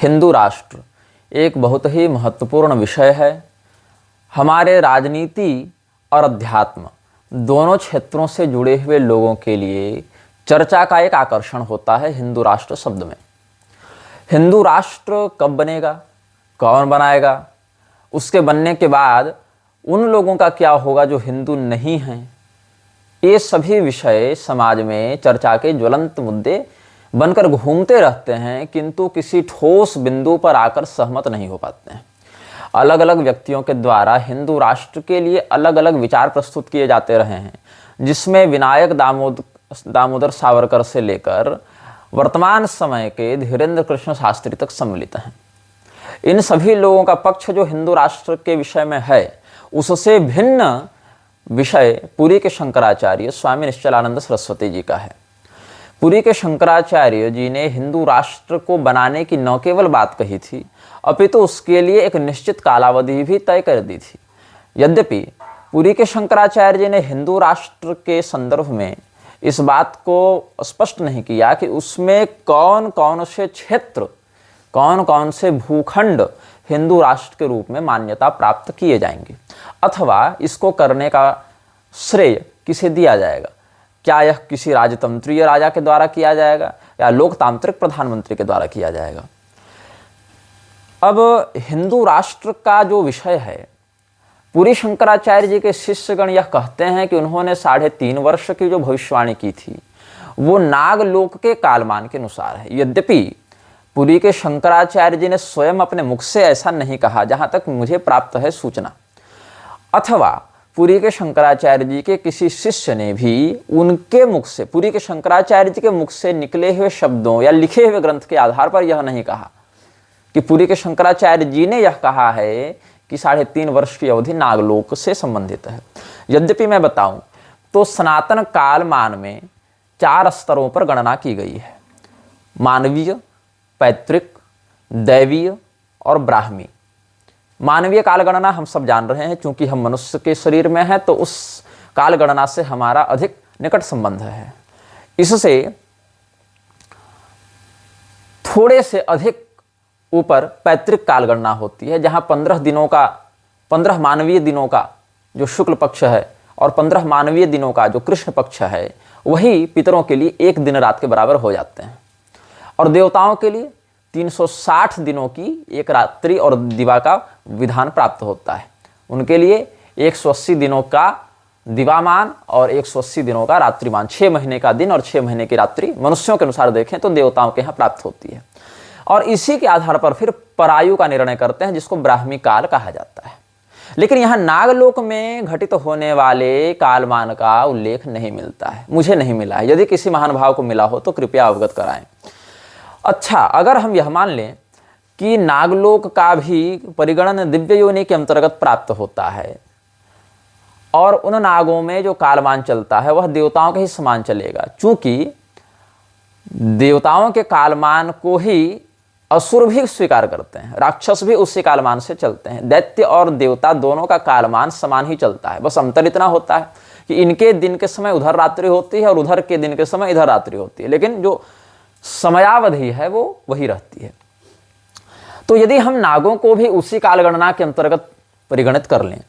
हिंदू राष्ट्र एक बहुत ही महत्वपूर्ण विषय है। हमारे राजनीति और अध्यात्म दोनों क्षेत्रों से जुड़े हुए लोगों के लिए चर्चा का एक आकर्षण होता है हिंदू राष्ट्र शब्द में। हिंदू राष्ट्र कब बनेगा, कौन बनाएगा, उसके बनने के बाद उन लोगों का क्या होगा जो हिंदू नहीं हैं, ये सभी विषय समाज में चर्चा के ज्वलंत मुद्दे बनकर घूमते रहते हैं, किंतु किसी ठोस बिंदु पर आकर सहमत नहीं हो पाते हैं। अलग अलग व्यक्तियों के द्वारा हिंदू राष्ट्र के लिए अलग अलग विचार प्रस्तुत किए जाते रहे हैं, जिसमें विनायक दामोदर सावरकर से लेकर वर्तमान समय के धीरेन्द्र कृष्ण शास्त्री तक सम्मिलित हैं। इन सभी लोगों का पक्ष जो हिंदू राष्ट्र के विषय में है, उससे भिन्न विषय पुरी के शंकराचार्य स्वामी निश्चलानंद सरस्वती जी का है। पुरी के शंकराचार्य जी ने हिंदू राष्ट्र को बनाने की न केवल बात कही थी, अपितु उसके लिए एक निश्चित कालावधि भी तय कर दी थी। यद्यपि पुरी के शंकराचार्य जी ने हिंदू राष्ट्र के संदर्भ में इस बात को स्पष्ट नहीं किया कि उसमें कौन कौन से क्षेत्र, कौन कौन से भूखंड हिंदू राष्ट्र के रूप में मान्यता प्राप्त किए जाएंगे, अथवा इसको करने का श्रेय किसे दिया जाएगा। क्या यह किसी राजतंत्रीय राजा के द्वारा किया जाएगा या लोकतांत्रिक प्रधानमंत्री के द्वारा किया जाएगा। अब हिंदू राष्ट्र का जो विषय है, पुरी शंकराचार्य जी के शिष्यगण यह कहते हैं कि उन्होंने 3.5 वर्ष की जो भविष्यवाणी की थी वो नागलोक के कालमान के अनुसार है। यद्यपि पुरी के शंकराचार्य जी ने स्वयं अपने मुख से ऐसा नहीं कहा, जहां तक मुझे प्राप्त है सूचना, अथवा पुरी के शंकराचार्य जी के किसी शिष्य ने भी उनके मुख से, पुरी के शंकराचार्य जी के मुख से निकले हुए शब्दों या लिखे हुए ग्रंथ के आधार पर यह नहीं कहा कि पुरी के शंकराचार्य जी ने यह कहा है कि 3.5 वर्ष की अवधि नागलोक से संबंधित है। यद्यपि मैं बताऊं तो सनातन कालमान में 4 स्तरों पर गणना की गई है: मानवीय, पैतृक, दैवीय और ब्राह्मी। मानवीय काल गणना हम सब जान रहे हैं, क्योंकि हम मनुष्य के शरीर में हैं तो उस काल गणना से हमारा अधिक निकट संबंध है। इससे थोड़े से अधिक ऊपर पैतृक काल गणना होती है, जहां 15 मानवीय दिनों का जो शुक्ल पक्ष है और 15 मानवीय दिनों का जो कृष्ण पक्ष है, वही पितरों के लिए 1 दिन रात के बराबर हो जाते हैं। और देवताओं के लिए 360 दिनों की एक रात्रि और दिवा का विधान प्राप्त होता है। उनके लिए 180 दिनों का दिवामान और 180 दिनों का रात्रिमान, 6 महीने का दिन और 6 महीने की रात्रि मनुष्यों के अनुसार देखें तो देवताओं के यहाँ प्राप्त होती है। और इसी के आधार पर फिर परायु का निर्णय करते हैं, जिसको ब्राह्मी काल कहा जाता है। लेकिन यहाँ नागलोक में घटित होने वाले कालमान का उल्लेख नहीं मिलता है, मुझे नहीं मिला है। यदि किसी महानुभाव को मिला हो तो कृपया अवगत कराएं। अच्छा, अगर हम यह मान लें कि नागलोक का भी परिगणन दिव्य योनि के अंतर्गत प्राप्त होता है और उन नागों में जो कालमान चलता है वह देवताओं के ही समान चलेगा, चूंकि देवताओं के कालमान को ही असुर भी स्वीकार करते हैं, राक्षस भी उसी कालमान से चलते हैं। दैत्य और देवता दोनों का कालमान समान ही चलता है, बस अंतर इतना होता है कि इनके दिन के समय उधर रात्रि होती है और उधर के दिन के समय इधर रात्रि होती है, लेकिन जो समयावधि है वो वही रहती है। तो यदि हम नागों को भी उसी कालगणना के अंतर्गत परिगणित कर लें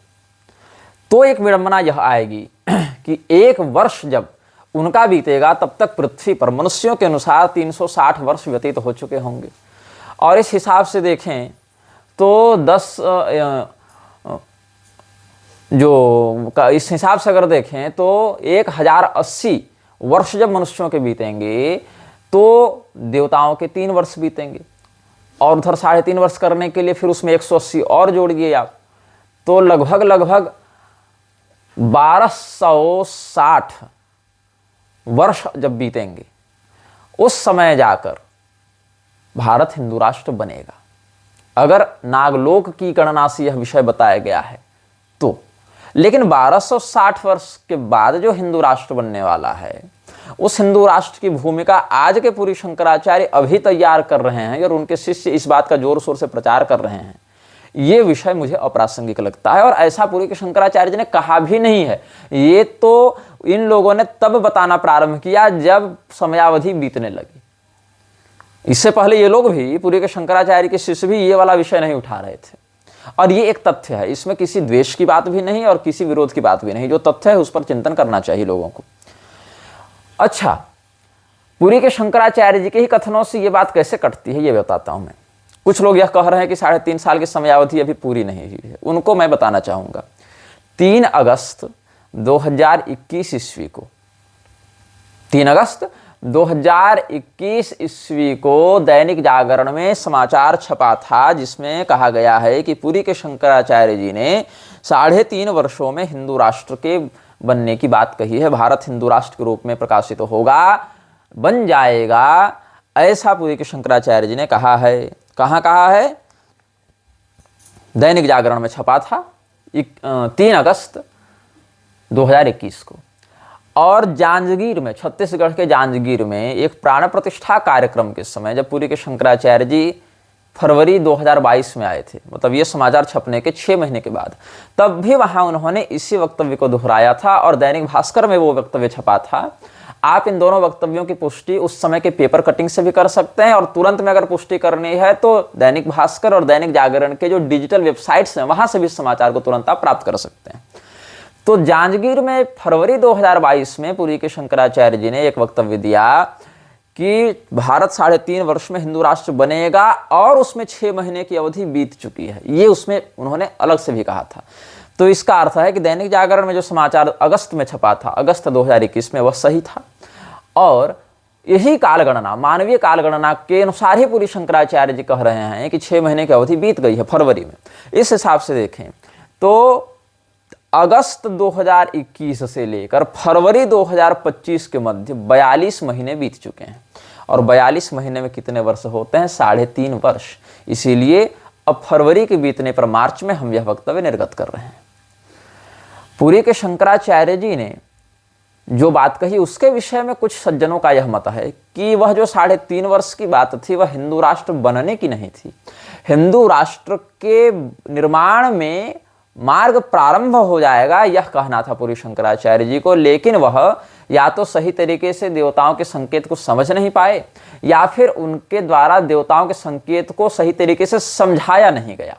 तो एक विडंबना यह आएगी कि 1 वर्ष जब उनका बीतेगा तब तक पृथ्वी पर मनुष्यों के अनुसार 360 वर्ष व्यतीत हो चुके होंगे। और इस हिसाब से देखें तो इस हिसाब से अगर देखें तो 1080 वर्ष जब मनुष्यों के बीतेंगे तो देवताओं के 3 वर्ष बीतेंगे, और उधर 3.5 वर्ष करने के लिए फिर उसमें 180 और जोड़िए आप, तो लगभग 1260 वर्ष जब बीतेंगे उस समय जाकर भारत हिंदू राष्ट्र बनेगा। अगर नागलोक की गणना से यह विषय बताया गया है तो। लेकिन 1260 वर्ष के बाद जो हिंदू राष्ट्र बनने वाला है, उस हिंदू राष्ट्र की भूमिका आज के पुरी शंकराचार्य अभी तैयार कर रहे हैं और उनके शिष्य इस बात का जोर शोर से प्रचार कर रहे हैं। ये विषय मुझे अप्रासंगिक लगता है और ऐसा पुरी के शंकराचार्य जी ने कहा भी नहीं है। ये तो इन लोगों ने तब बताना प्रारंभ किया जब समयावधि बीतने लगी। इससे पहले ये लोग भी, पुरी के शंकराचार्य के शिष्य भी, ये वाला विषय नहीं उठा रहे थे। और ये एक तथ्य है, इसमें किसी द्वेष की बात भी नहीं और किसी विरोध की बात भी नहीं। जो तथ्य है उस पर चिंतन करना चाहिए लोगों को। अच्छा, पुरी के शंकराचार्य जी के ही कथनों से ये बात कैसे कटती है, ये बताता हूं मैं। कुछ लोग यह कह रहे हैं कि 3.5 साल की समयावधि अभी पूरी नहीं हुई है। उनको मैं बताना चाहूंगा, 3 अगस्त 2021 ईस्वी को, 3 अगस्त 2021 ईस्वी को दैनिक जागरण में समाचार छपा था, जिसमें कहा गया है कि पुरी के शंकराचार्य जी ने 3.5 वर्षों में हिंदू राष्ट्र के बनने की बात कही है। भारत हिंदू राष्ट्र के रूप में प्रकाशित होगा, बन जाएगा, ऐसा पुरी के शंकराचार्य जी ने कहा है। कहाँ कहा है? दैनिक जागरण में छपा था 3 अगस्त 2021 को। और जांजगीर में, छत्तीसगढ़ के जांजगीर में एक प्राण प्रतिष्ठा कार्यक्रम के समय, जब पुरी के शंकराचार्य जी फरवरी 2022 में आए थे, मतलब ये समाचार छपने के 6 महीने के बाद, तब भी वहां उन्होंने इसी वक्तव्य को दोहराया था और दैनिक भास्कर में वो वक्तव्य छपा था। आप इन दोनों वक्तव्यों की पुष्टि उस समय के पेपर कटिंग से भी कर सकते हैं, और तुरंत में अगर पुष्टि करनी है तो दैनिक भास्कर और दैनिक जागरण के जो डिजिटल वेबसाइट्स हैं वहां से भी इस समाचार को तुरंत आप प्राप्त कर सकते हैं। तो जांजगीर में फरवरी 2022 में पुरी के शंकराचार्य जी ने एक वक्तव्य दिया कि भारत 3.5 वर्ष में हिंदू राष्ट्र बनेगा, और उसमें 6 महीने की अवधि बीत चुकी है। ये उसमें उन्होंने अलग से भी कहा था। तो इसका अर्थ है कि दैनिक जागरण में जो समाचार अगस्त में छपा था, अगस्त 2021 में, वह सही था। और यही कालगणना, मानवीय कालगणना के अनुसार ही पुरी शंकराचार्य जी कह रहे हैं कि 6 महीने की अवधि बीत गई है फरवरी में। इस हिसाब से देखें तो अगस्त 2021 से लेकर फरवरी 2025 के मध्य 42 महीने बीत चुके हैं। और 42 महीने में कितने वर्ष होते हैं? 3.5 वर्ष। इसीलिए अब फरवरी के बीतने पर मार्च में हम यह वक्तव्य निर्गत कर रहे हैं। पुरी के शंकराचार्य जी ने जो बात कही उसके विषय में कुछ सज्जनों का यह मत है कि वह जो 3.5 वर्ष की बात थी, वह हिंदू राष्ट्र बनने की नहीं थी। हिंदू राष्ट्र के निर्माण में मार्ग प्रारंभ हो जाएगा, यह कहना था पुरी शंकराचार्य जी को। लेकिन वह या तो सही तरीके से देवताओं के संकेत को समझ नहीं पाए, या फिर उनके द्वारा देवताओं के संकेत को सही तरीके से समझाया नहीं गया।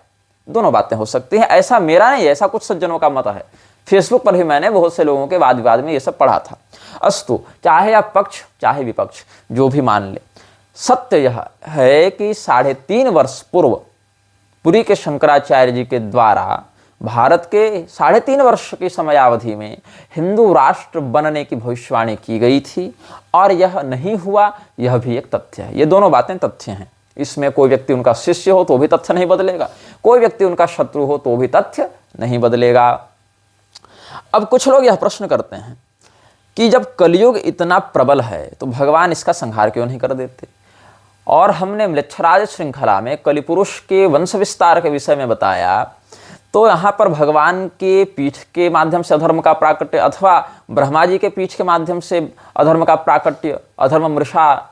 दोनों बातें हो सकती हैं, ऐसा मेरा नहीं, ऐसा कुछ सज्जनों का मत है। फेसबुक पर भी मैंने बहुत से लोगों के वाद विवाद में ये सब पढ़ा था। अस्तु, चाहे आप पक्ष चाहे विपक्ष जो भी मान ले, सत्य यह है कि 3.5 वर्ष पूर्व पुरी के शंकराचार्य जी के द्वारा भारत के 3.5 वर्ष की समयावधि में हिंदू राष्ट्र बनने की भविष्यवाणी की गई थी, और यह नहीं हुआ, यह भी एक तथ्य है। ये दोनों बातें तथ्य हैं। इसमें कोई व्यक्ति उनका शिष्य हो तो भी तथ्य नहीं बदलेगा, कोई व्यक्ति उनका शत्रु हो तो भी तथ्य नहीं बदलेगा। अब कुछ लोग यह प्रश्न करते हैं कि जब कलयुग इतना प्रबल है तो भगवान इसका संहार क्यों नहीं कर देते? और हमने म्लेच्छराज श्रृंखला में कलिपुरुष के वंश विस्तार के विषय में बताया, तो यहाँ पर भगवान के पीठ के माध्यम से अधर्म का प्राकट्य, अथवा ब्रह्मा जी के पीठ के माध्यम से अधर्म का प्राकट्य, अधर्म, मृषा,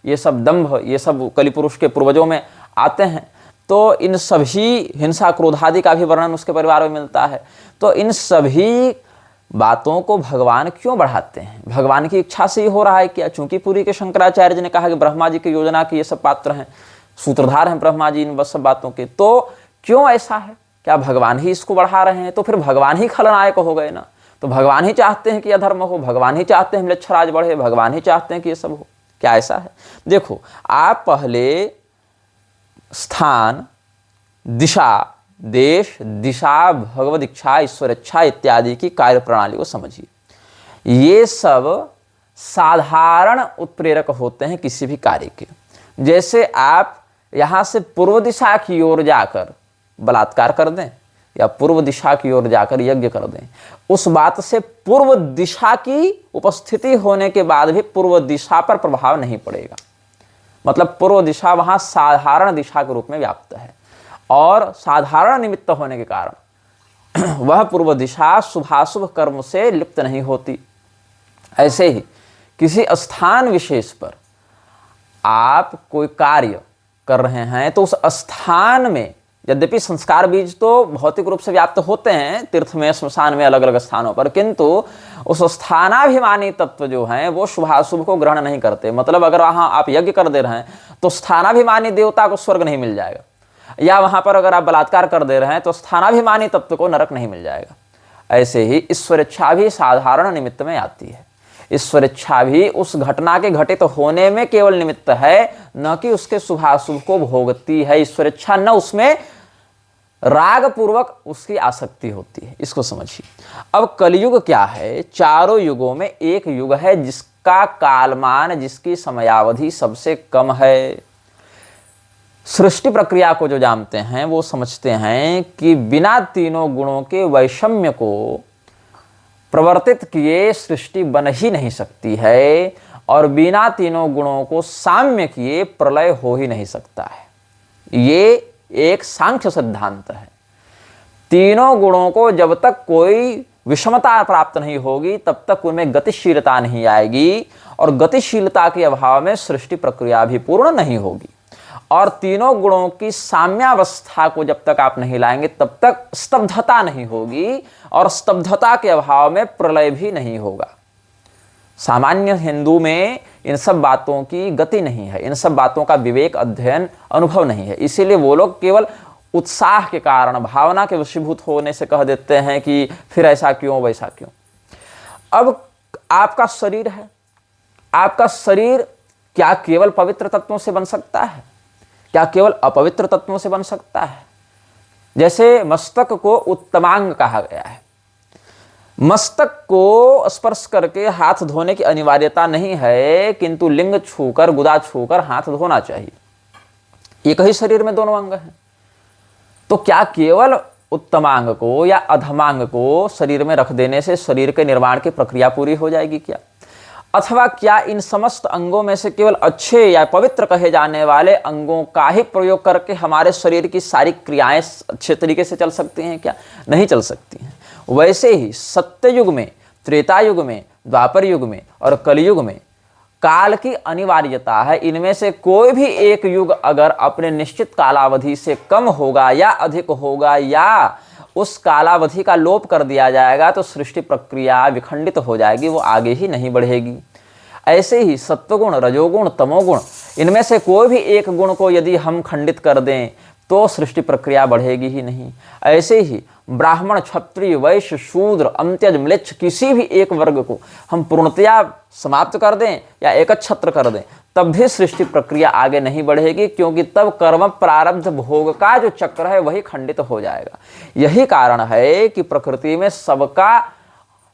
ये सब दंभ, ये सब कलिपुरुष के पूर्वजों में आते हैं। तो इन सभी हिंसा, क्रोधादि का भी वर्णन उसके परिवार में मिलता है। तो इन सभी बातों को भगवान क्यों बढ़ाते हैं? भगवान की इच्छा से ही हो रहा है क्या? चूंकि पुरी के शंकराचार्य जी ने कहा कि ब्रह्मा जी की योजना के ये सब पात्र हैं, सूत्रधार हैं ब्रह्मा जी इन सब बातों के, तो क्यों ऐसा है? क्या भगवान ही इसको बढ़ा रहे हैं? तो फिर भगवान ही खलनायक हो गए ना। तो भगवान ही चाहते हैं कि अधर्म हो, भगवान ही चाहते हैं म्लेच्छराज बढ़े, भगवान ही चाहते हैं कि ये सब हो। क्या ऐसा है? देखो, आप पहले स्थान, दिशा, देश, दिशा, भगवद इच्छा, ईश्वर इच्छा इत्यादि की कार्य प्रणाली को समझिए। ये सब साधारण उत्प्रेरक होते हैं किसी भी कार्य के। जैसे आप यहाँ से पूर्व दिशा की ओर जाकर बलात्कार कर दें, या पूर्व दिशा की ओर जाकर यज्ञ कर दें, उस बात से पूर्व दिशा की उपस्थिति होने के बाद भी पूर्व दिशा पर प्रभाव नहीं पड़ेगा। मतलब पूर्व दिशा वहां साधारण दिशा के रूप में व्याप्त है, और साधारण निमित्त होने के कारण वह पूर्व दिशा शुभाशुभ कर्म से लिप्त नहीं होती। ऐसे ही किसी स्थान विशेष पर आप कोई कार्य कर रहे हैं, तो उस स्थान में यद्यपि संस्कार बीज तो भौतिक रूप से व्याप्त होते हैं तीर्थ में, श्मशान में, अलग अलग स्थानों पर, किंतु उस स्थानाभिमानी तत्व जो हैं वो शुभाशुभ को ग्रहण नहीं करते। मतलब अगर वहाँ आप यज्ञ कर दे रहे हैं तो स्थानाभिमानी देवता को स्वर्ग नहीं मिल जाएगा, या वहां पर अगर आप बलात्कार कर दे रहे हैं तो स्थानाभिमानी तत्व को नरक नहीं मिल जाएगा। ऐसे ही ईश्वर इच्छा भी साधारण निमित्त में आती है। ईश्वर इच्छा भी उस घटना के घटित होने में केवल निमित्त है, न कि उसके शुभाशुभ को भोगती है। ईश्वर इच्छा न उसमें राग पूर्वक उसकी आसक्ति होती है। इसको समझिए। अब कलयुग क्या है? चारों युगों में एक युग है जिसका कालमान, जिसकी समयावधि सबसे कम है। सृष्टि प्रक्रिया को जो जानते हैं वो समझते हैं कि बिना तीनों गुणों के वैषम्य को प्रवर्तित किए सृष्टि बन ही नहीं सकती है, और बिना तीनों गुणों को साम्य किए प्रलय हो ही नहीं सकता है। ये एक सांख्य सिद्धांत है। तीनों गुणों को जब तक कोई विषमता प्राप्त नहीं होगी तब तक उनमें गतिशीलता नहीं आएगी, और गतिशीलता के अभाव में सृष्टि प्रक्रिया भी पूर्ण नहीं होगी। और तीनों गुणों की साम्यावस्था को जब तक आप नहीं लाएंगे तब तक स्तब्धता नहीं होगी, और स्तब्धता के अभाव में प्रलय भी नहीं होगा। सामान्य हिंदू में इन सब बातों की गति नहीं है, इन सब बातों का विवेक, अध्ययन, अनुभव नहीं है। इसीलिए वो लोग केवल उत्साह के कारण, भावना के वशीभूत होने से कह देते हैं कि फिर ऐसा क्यों, वैसा क्यों। अब आपका शरीर है, आपका शरीर क्या केवल पवित्र तत्वों से बन सकता है? क्या केवल अपवित्र तत्वों से बन सकता है? जैसे मस्तक को उत्तमांग कहा गया है। मस्तक को स्पर्श करके हाथ धोने की अनिवार्यता नहीं है, किंतु लिंग छूकर, गुदा छूकर हाथ धोना चाहिए। एक ही शरीर में दोनों अंग हैं, तो क्या केवल उत्तमांग को या अधमांग को शरीर में रख देने से शरीर के निर्माण की प्रक्रिया पूरी हो जाएगी क्या? अथवा क्या इन समस्त अंगों में से केवल अच्छे या पवित्र कहे जाने वाले अंगों का ही प्रयोग करके हमारे शरीर की सारी क्रियाएं अच्छे तरीके से चल सकती हैं क्या? नहीं चल सकती हैं। वैसे ही सत्य युग में, त्रेता युग में, द्वापर युग में और कलयुग में काल की अनिवार्यता है। इनमें से कोई भी एक युग अगर अपने निश्चित कालावधि से कम होगा या अधिक होगा, या उस कालावधि का लोप कर दिया जाएगा, तो सृष्टि प्रक्रिया विखंडित हो जाएगी, वो आगे ही नहीं बढ़ेगी। ऐसे ही सत्वगुण, रजोगुण, तमोगुण, इनमें से कोई भी एक गुण को यदि हम खंडित कर दें तो सृष्टि प्रक्रिया बढ़ेगी ही नहीं। ऐसे ही ब्राह्मण, क्षत्रिय, वैश्य, शूद्र, अंत्यज, म्लेच्छ किसी भी एक वर्ग को हम पूर्णतया समाप्त कर दें या एकच्छत्र कर दें, तब भी सृष्टि प्रक्रिया आगे नहीं बढ़ेगी, क्योंकि तब कर्म प्रारब्ध भोग का जो चक्र है वही खंडित हो जाएगा। यही कारण है कि प्रकृति में सबका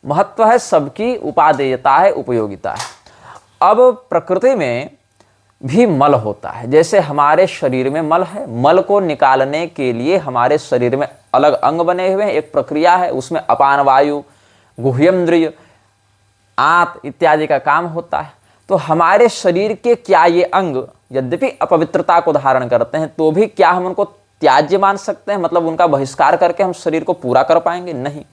महत्व है, सबकी उपादेयता है, उपयोगिता है। अब प्रकृति में भी मल होता है। जैसे हमारे शरीर में मल है, मल को निकालने के लिए हमारे शरीर में अलग अंग बने हुए हैं, एक प्रक्रिया है, उसमें अपान वायु, गुह्येंद्रिय, आंत इत्यादि का काम होता है। तो हमारे शरीर के क्या ये अंग यद्यपि अपवित्रता को धारण करते हैं, तो भी क्या हम उनको त्याज्य मान सकते हैं? मतलब उनका बहिष्कार करके हम शरीर को पूरा कर पाएंगे? नहीं।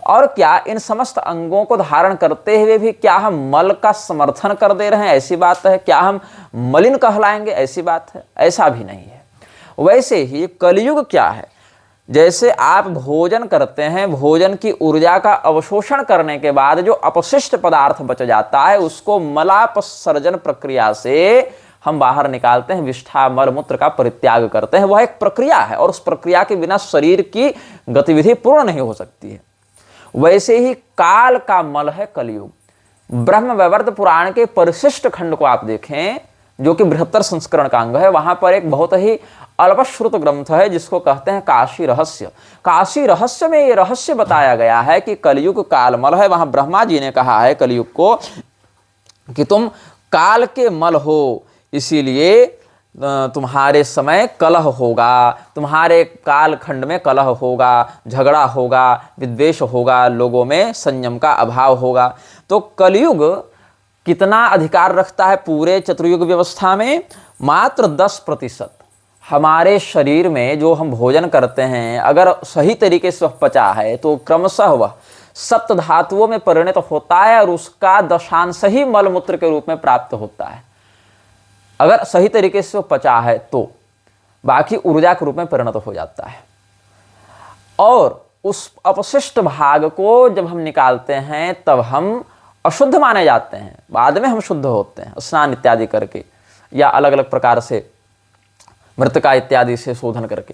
और क्या इन समस्त अंगों को धारण करते हुए भी क्या हम मल का समर्थन कर दे रहे हैं? ऐसी बात है। क्या हम मलिन कहलाएंगे? ऐसी बात है। ऐसा भी नहीं है। वैसे ही कलयुग क्या है? जैसे आप भोजन करते हैं, भोजन की ऊर्जा का अवशोषण करने के बाद जो अपशिष्ट पदार्थ बच जाता है उसको मलापसर्जन प्रक्रिया से हम बाहर निकालते हैं, विष्ठा, मल, मूत्र का परित्याग करते हैं। वह एक प्रक्रिया है, और उस प्रक्रिया के बिना शरीर की गतिविधि पूर्ण नहीं हो सकती है। वैसे ही काल का मल है कलयुग। ब्रह्म वैवर्त पुराण के परिशिष्ट खंड को आप देखें, जो कि बृहत्तर संस्करण का अंग है, वहां पर एक बहुत ही अल्पश्रुत ग्रंथ है जिसको कहते हैं काशी रहस्य। काशी रहस्य में ये रहस्य बताया गया है कि कलयुग कालमल है। वहां ब्रह्मा जी ने कहा है कलयुग को कि तुम काल के मल हो, इसीलिए तुम्हारे समय कलह होगा, तुम्हारे कालखंड में कलह होगा, झगड़ा होगा, विद्वेष होगा, लोगों में संयम का अभाव होगा। तो कलयुग कितना अधिकार रखता है पूरे चतुर्युग व्यवस्था में? मात्र 10%। हमारे शरीर में जो हम भोजन करते हैं अगर सही तरीके से पचा है तो क्रमशः वह सप्त धातुओं में परिणत होता है, और उसका दशांश ही मलमूत्र के रूप में प्राप्त होता है। अगर सही तरीके से पचा है तो बाकी ऊर्जा के रूप में परिणत हो जाता है। और उस अपशिष्ट भाग को जब हम निकालते हैं तब हम अशुद्ध माने जाते हैं। बाद में हम शुद्ध होते हैं स्नान इत्यादि करके, या अलग अलग प्रकार से मृतिका इत्यादि से शोधन करके।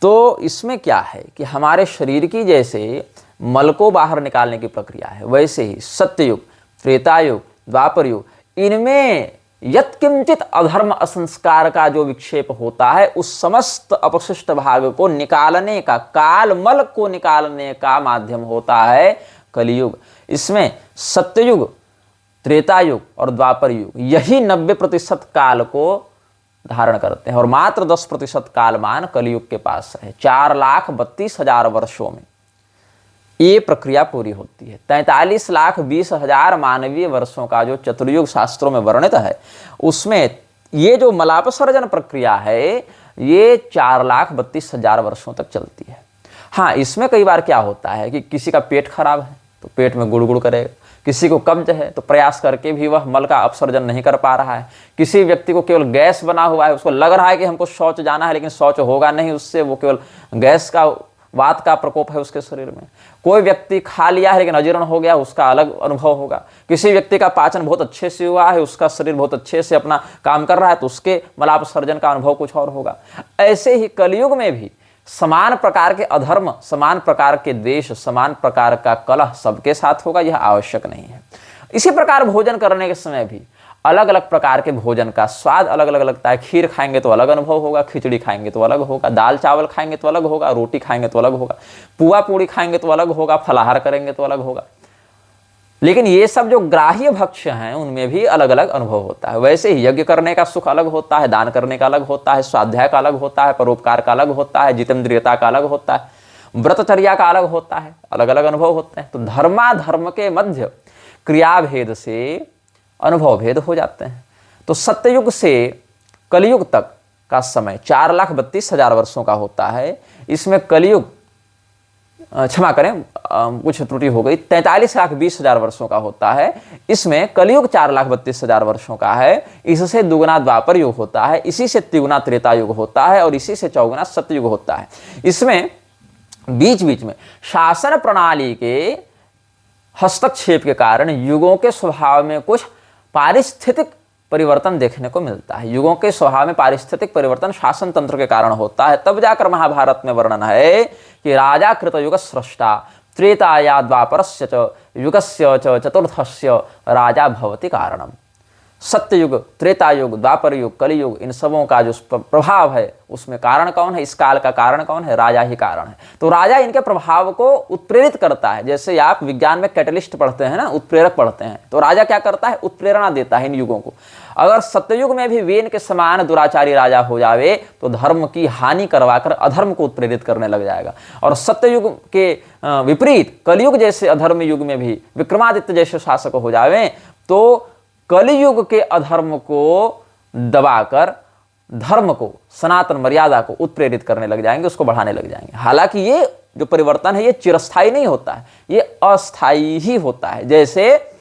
तो इसमें क्या है कि हमारे शरीर की जैसे मल को बाहर निकालने की प्रक्रिया है, वैसे ही सत्ययुग, त्रेतायुग, द्वापर युग, इनमें यत्किंचित अधर्म असंस्कार का जो विक्षेप होता है, उस समस्त अपशिष्ट भाग को निकालने का, काल मल को निकालने का माध्यम होता है कलियुग। इसमें सत्ययुग, त्रेतायुग और द्वापर युग यही 90% काल को धारण करते हैं और मात्र 10% कालमान कलियुग के पास है। 4,32,000 वर्षों में ये प्रक्रिया पूरी होती है। 43,20,000 मानवीय वर्षों का जो चतुर्युग शास्त्रों में वर्णित है, उसमें ये जो मलापसर्जन प्रक्रिया है ये 4,32,000 वर्षों तक चलती है। हाँ, इसमें कई बार क्या होता है कि किसी का पेट खराब है तो पेट में गुड़गुड़ करेगा, किसी को कब्ज है तो प्रयास करके भी वह मल का अपसर्जन नहीं कर पा रहा है, किसी व्यक्ति को केवल गैस बना हुआ है, उसको लग रहा है कि हमको शौच जाना है लेकिन शौच होगा नहीं उससे, वो केवल गैस का, वात का प्रकोप है उसके शरीर में। कोई व्यक्ति खा लिया है लेकिन अजीर्ण हो गया, उसका अलग अनुभव होगा। किसी व्यक्ति का पाचन बहुत अच्छे से हुआ है, उसका शरीर बहुत अच्छे से अपना काम कर रहा है तो उसके मलापसर्जन का अनुभव कुछ और होगा। ऐसे ही कलियुग में भी समान प्रकार के अधर्म, समान प्रकार के द्वेष, समान प्रकार का कलह सबके साथ होगा, यह आवश्यक नहीं है। इसी प्रकार भोजन करने के समय भी अलग अलग प्रकार के भोजन का स्वाद अलग अलग लगता है। खीर खाएंगे तो अलग अनुभव होगा, खिचड़ी खाएंगे तो अलग होगा, दाल चावल खाएंगे तो अलग होगा, रोटी खाएंगे तो अलग होगा, पुआ पूड़ी खाएंगे तो अलग होगा, फलाहार करेंगे तो अलग होगा। लेकिन ये सब जो ग्राह्य भक्ष्य हैं उनमें भी अलग अलग अनुभव होता है। वैसे ही यज्ञ करने का सुख अलग होता है, दान करने का अलग होता है, स्वाध्याय का अलग होता है, परोपकार का अलग होता है, जितेंद्रियता का अलग होता है, व्रतचर्या का अलग होता है, अलग अलग अनुभव होते हैं। तो धर्माधर्म के मध्य क्रियाभेद से अनुभव भेद हो जाते हैं। तो सत्ययुग से कलियुग तक का समय 4,32,000 वर्षों का होता है। इसमें कलियुग, क्षमा करें कुछ त्रुटि हो गई, 43,20,000 वर्षों का होता है। इसमें कलियुग 4,32,000 वर्षों का है। इससे दुगुना द्वापर युग होता है, इसी से तिगुना त्रेता युग होता है और इसी से चौगुना सत्ययुग होता है। इसमें बीच बीच में शासन प्रणाली के हस्तक्षेप के कारण युगों के स्वभाव में कुछ पारिस्थितिक परिवर्तन देखने को मिलता है। युगों के स्वभाव में पारिस्थितिक परिवर्तन शासन तंत्र के कारण होता है। तब जाकर महाभारत में वर्णन है कि राजा कृत युग स्रष्टा त्रेताया द्वापरस्य च युगस्य च चतुर्थस्य राजा भवति कारणम। सत्ययुग, त्रेतायुग, द्वापर युग, कलियुग, इन सबों का जो प्रभाव है उसमें कारण कौन है? इस काल का कारण कौन है? राजा ही कारण है। तो राजा इनके प्रभाव को उत्प्रेरित करता है। जैसे आप विज्ञान में कैटलिस्ट पढ़ते हैं ना, उत्प्रेरक पढ़ते हैं, तो राजा क्या करता है? उत्प्रेरणा देता है इन युगों को। अगर सत्ययुग में भी वेन के समान दुराचारी राजा हो जावे तो धर्म की हानि करवाकर अधर्म को उत्प्रेरित करने लग जाएगा। और सत्ययुग के विपरीत कलियुग जैसे अधर्म युग में भी विक्रमादित्य जैसे शासक हो जावे तो कलियुग के अधर्म को दबाकर धर्म को, सनातन मर्यादा को उत्प्रेरित करने लग जाएंगे, उसको बढ़ाने लग जाएंगे। हालांकि ये जो परिवर्तन है ये चिरस्थायी नहीं होता है, ये अस्थायी ही होता है। जैसे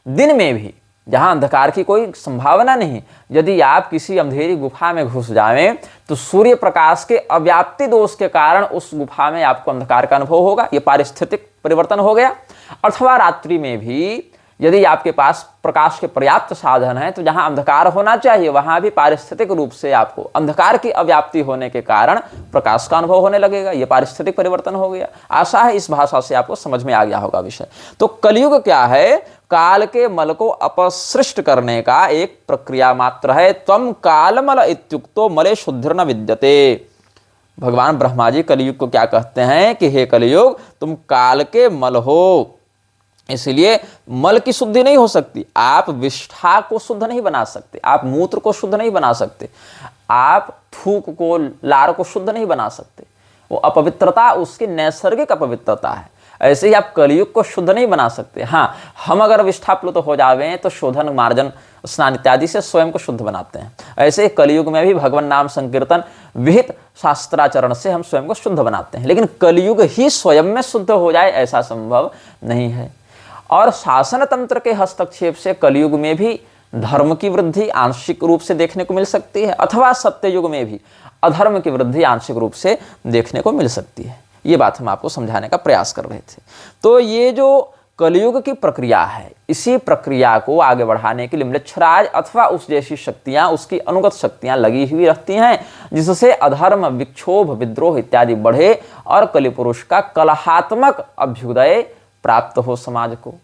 दिन में भी जहां अंधकार की कोई संभावना नहीं, यदि आप किसी अंधेरी गुफा में घुस जाएं तो सूर्य प्रकाश के अव्याप्ति दोष के कारण उस गुफा में आपको अंधकार का अनुभव होगा, ये पारिस्थितिक परिवर्तन हो गया। अथवा रात्रि में भी यदि आपके पास प्रकाश के पर्याप्त साधन है तो जहां अंधकार होना चाहिए वहां भी पारिस्थितिक रूप से आपको अंधकार की अव्याप्ति होने के कारण प्रकाश का अनुभव होने लगेगा। यह पारिस्थितिक परिवर्तन हो गया। आशा है इस भाषा से आपको समझ में आ गया होगा विषय। तो कलियुग क्या है? काल के मल को अपसृष्ट करने का एक प्रक्रिया मात्र है। त्वं कालमल इत्युक्तो मले शुद्धिर्न विद्यते। भगवान ब्रह्मा जी कलियुग को क्या कहते हैं कि हे कलियुग, तुम काल के मल हो, इसलिए मल की शुद्धि नहीं हो सकती। आप विष्ठा को शुद्ध नहीं बना सकते, आप मूत्र को शुद्ध नहीं बना सकते, आप थूक को, लार को शुद्ध नहीं बना सकते। वो अपवित्रता उसकी नैसर्गिक अपवित्रता है। ऐसे ही आप कलियुग को शुद्ध नहीं बना सकते। हाँ, हम अगर विष्ठाप्लुत हो जावे तो शोधन, मार्जन, स्नान इत्यादि से स्वयं को शुद्ध बनाते हैं। ऐसे ही कलियुग में भी भगवान नाम संकीर्तन विहित शास्त्राचरण से हम स्वयं को शुद्ध बनाते हैं। लेकिन कलियुग ही स्वयं में शुद्ध हो जाए ऐसा संभव नहीं है। और शासन तंत्र के हस्तक्षेप से कलियुग में भी धर्म की वृद्धि आंशिक रूप से देखने को मिल सकती है, अथवा सत्ययुग में भी अधर्म की वृद्धि आंशिक रूप से देखने को मिल सकती है। ये बात हम आपको समझाने का प्रयास कर रहे थे। तो ये जो कलयुग की प्रक्रिया है। इसी प्रक्रिया को आगे बढ़ाने के लिए म्लेच्छराज अथवा उस जैसी शक्तियां, उसकी अनुगत शक्तियां लगी हुई रहती हैं, जिससे अधर्म, विक्षोभ, विद्रोह इत्यादि बढ़े और कलिपुरुष का कलहात्मक अभ्युदय प्राप्त हो समाज को।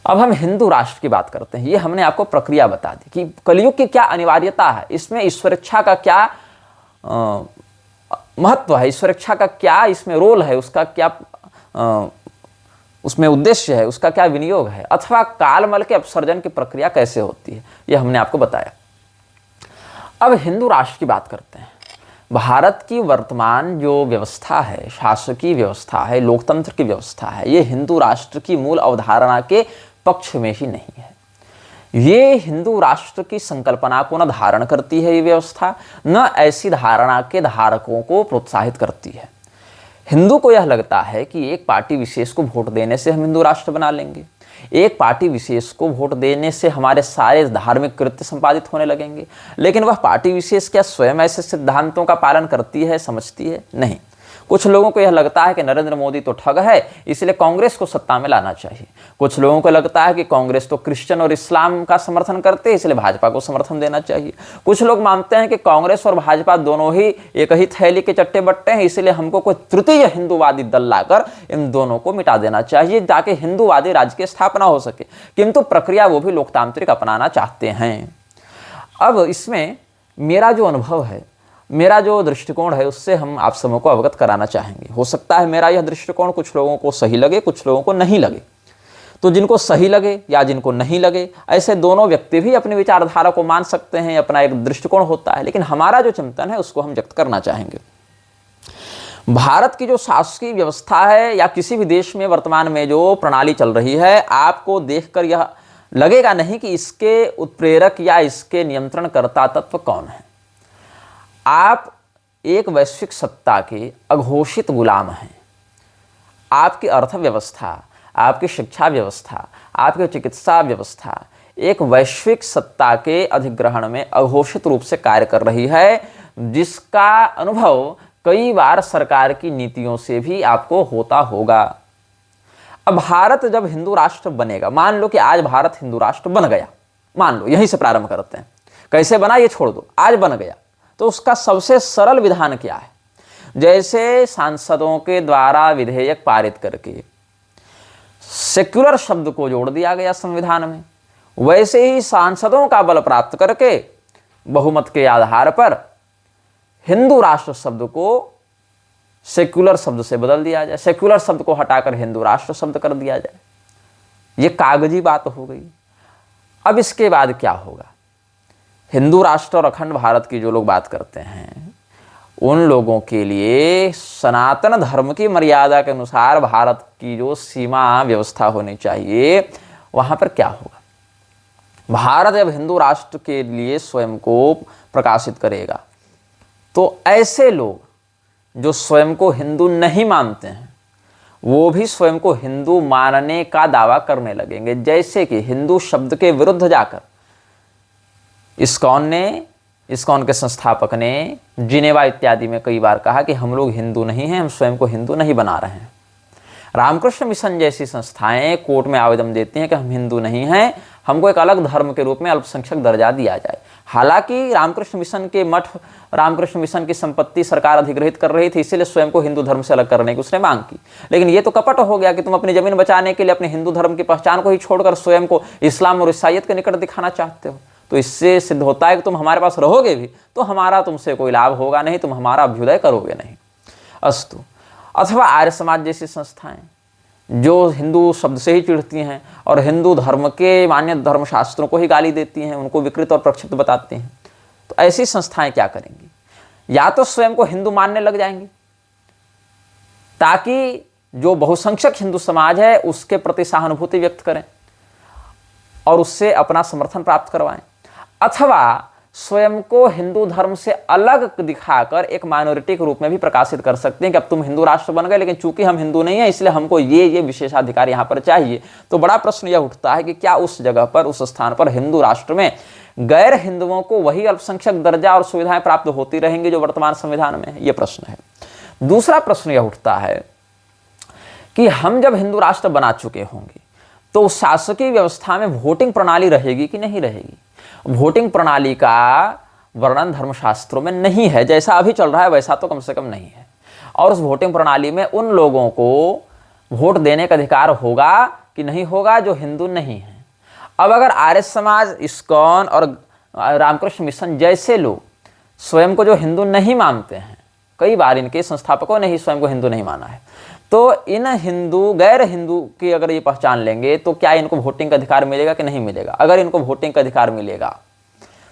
अब हम हिंदू राष्ट्र की बात करते हैं। ये हमने आपको प्रक्रिया बता दी कि कलयुग की क्या अनिवार्यता है, इसमें ईश्वरेच्छा का क्या महत्व है, ईश्वरेच्छा का क्या इसमें रोल है, उसका क्या उसमें उद्देश्य है, उसका क्या विनियोग है, अथवा कालमल के अपसर्जन की प्रक्रिया कैसे होती है, यह हमने आपको बताया। अब हिंदू राष्ट्र की बात करते हैं। भारत की वर्तमान जो व्यवस्था है, शासकीय व्यवस्था है, लोकतंत्र की व्यवस्था है, ये हिंदू राष्ट्र की मूल अवधारणा के पक्ष में ही नहीं है। ये हिंदू राष्ट्र की संकल्पना को न धारण करती है ये व्यवस्था, न ऐसी धारणा के धारकों को प्रोत्साहित करती है। हिंदू को यह लगता है कि एक पार्टी विशेष को वोट देने से हम हिंदू राष्ट्र बना लेंगे, एक पार्टी विशेष को वोट देने से हमारे सारे धार्मिक कृत्य संपादित होने लगेंगे। लेकिन वह पार्टी विशेष क्या स्वयं ऐसे सिद्धांतों का पालन करती है, समझती है? नहीं। कुछ लोगों को यह लगता है कि नरेंद्र मोदी तो ठग है, इसलिए कांग्रेस को सत्ता में लाना चाहिए। कुछ लोगों को लगता है कि कांग्रेस तो क्रिश्चियन और इस्लाम का समर्थन करते हैं, इसलिए भाजपा को समर्थन देना चाहिए। कुछ लोग मानते हैं कि कांग्रेस और भाजपा दोनों ही एक ही थैली के चट्टे बट्टे हैं, इसलिए हमको कोई तृतीय हिंदूवादी दल लाकर इन दोनों को मिटा देना चाहिए ताकि हिंदूवादी राज्य की स्थापना हो सके। किंतु प्रक्रिया वो भी लोकतांत्रिक अपनाना चाहते हैं। अब इसमें मेरा जो अनुभव है, मेरा जो दृष्टिकोण है, उससे हम आप सबों को अवगत कराना चाहेंगे। हो सकता है मेरा यह दृष्टिकोण कुछ लोगों को सही लगे, कुछ लोगों को नहीं लगे। तो जिनको सही लगे या जिनको नहीं लगे, ऐसे दोनों व्यक्ति भी अपनी विचारधारा को मान सकते हैं, अपना एक दृष्टिकोण होता है। लेकिन हमारा जो चिंतन है उसको हम व्यक्त करना चाहेंगे। भारत की जो शासकीय व्यवस्था है या किसी भी देश में वर्तमान में जो प्रणाली चल रही है, आपको देखकर यह लगेगा नहीं कि इसके उत्प्रेरक या इसके नियंत्रणकर्ता तत्व कौन है। आप एक वैश्विक सत्ता के अघोषित गुलाम हैं। आपकी अर्थव्यवस्था, आपकी शिक्षा व्यवस्था, आपकी चिकित्सा व्यवस्था एक वैश्विक सत्ता के अधिग्रहण में अघोषित रूप से कार्य कर रही है, जिसका अनुभव कई बार सरकार की नीतियों से भी आपको होता होगा। अब भारत जब हिंदू राष्ट्र बनेगा, मान लो कि आज भारत हिंदू राष्ट्र बन गया, मान लो, यहीं से प्रारंभ करते हैं। कैसे बना ये छोड़ दो, आज बन गया, तो उसका सबसे सरल विधान क्या है? जैसे सांसदों के द्वारा विधेयक पारित करके सेक्युलर शब्द को जोड़ दिया गया संविधान में, वैसे ही सांसदों का बल प्राप्त करके बहुमत के आधार पर हिंदू राष्ट्र शब्द को सेक्युलर शब्द से बदल दिया जाए, सेक्युलर शब्द को हटाकर हिंदू राष्ट्र शब्द कर दिया जाए। ये कागजी बात हो गई। अब इसके बाद क्या होगा? हिंदू राष्ट्र और अखंड भारत की जो लोग बात करते हैं, उन लोगों के लिए सनातन धर्म की मर्यादा के अनुसार भारत की जो सीमा व्यवस्था होनी चाहिए, वहां पर क्या होगा? भारत जब हिंदू राष्ट्र के लिए स्वयं को प्रकाशित करेगा, तो ऐसे लोग जो स्वयं को हिंदू नहीं मानते हैं, वो भी स्वयं को हिंदू मानने का दावा करने लगेंगे। जैसे कि हिंदू शब्द के विरुद्ध जाकर इस्कॉन के संस्थापक ने जिनेवा इत्यादि में कई बार कहा कि हम लोग हिंदू नहीं हैं, हम स्वयं को हिंदू नहीं बना रहे हैं। रामकृष्ण मिशन जैसी संस्थाएं कोर्ट में आवेदन देती हैं कि हम हिंदू नहीं हैं, हमको एक अलग धर्म के रूप में अल्पसंख्यक दर्जा दिया जाए। हालांकि रामकृष्ण मिशन के मठ, रामकृष्ण मिशन की संपत्ति सरकार अधिग्रहित कर रही थी, इसीलिए स्वयं को हिंदू धर्म से अलग करने की उसने मांग की। लेकिन ये तो कपट हो गया कि तुम अपनी जमीन बचाने के लिए अपने हिंदू धर्म की पहचान को ही छोड़कर स्वयं को इस्लाम और ईसाईयत के निकट दिखाना चाहते हो। तो इससे सिद्ध होता है कि तुम हमारे पास रहोगे भी तो हमारा तुमसे कोई लाभ होगा नहीं, तुम हमारा अभ्युदय करोगे नहीं। अस्तु। अथवा आर्य समाज जैसी संस्थाएं जो हिंदू शब्द से ही चिढ़ती हैं और हिंदू धर्म के मान्य धर्मशास्त्रों को ही गाली देती हैं, उनको विकृत और प्रक्षिप्त बताते हैं। तो ऐसी संस्थाएं क्या करेंगी? या तो स्वयं को हिंदू मानने लग जाएंगी ताकि जो बहुसंख्यक हिंदू समाज है उसके प्रति सहानुभूति व्यक्त करें और उससे अपना समर्थन प्राप्त करवाएं, अथवा स्वयं को हिंदू धर्म से अलग दिखाकर एक माइनॉरिटी के रूप में भी प्रकाशित कर सकते हैं कि अब तुम हिंदू राष्ट्र बन गए, लेकिन चूंकि हम हिंदू नहीं हैं इसलिए हमको ये विशेषाधिकार यहाँ पर चाहिए। तो बड़ा प्रश्न यह उठता है कि क्या उस जगह पर, उस स्थान पर हिंदू राष्ट्र में गैर हिंदुओं को वही अल्पसंख्यक दर्जा और सुविधाएं प्राप्त होती रहेंगी जो वर्तमान संविधान में है? ये प्रश्न है। दूसरा प्रश्न यह उठता है कि हम जब हिंदू राष्ट्र बना चुके होंगे तो उस शासकीय व्यवस्था में वोटिंग प्रणाली रहेगी कि नहीं रहेगी। वोटिंग प्रणाली का वर्णन धर्मशास्त्रों में नहीं है, जैसा अभी चल रहा है वैसा तो कम से कम नहीं है। और उस वोटिंग प्रणाली में उन लोगों को वोट देने का अधिकार होगा कि नहीं होगा जो हिंदू नहीं है। अब अगर आर्य समाज, इस्कॉन और रामकृष्ण मिशन जैसे लोग स्वयं को जो हिंदू नहीं मानते हैं, कई बार इनके संस्थापकों ने ही स्वयं को हिंदू नहीं माना है, तो इन हिंदू गैर हिंदू की अगर ये पहचान लेंगे तो क्या इनको वोटिंग का अधिकार मिलेगा कि नहीं मिलेगा। अगर इनको वोटिंग का अधिकार मिलेगा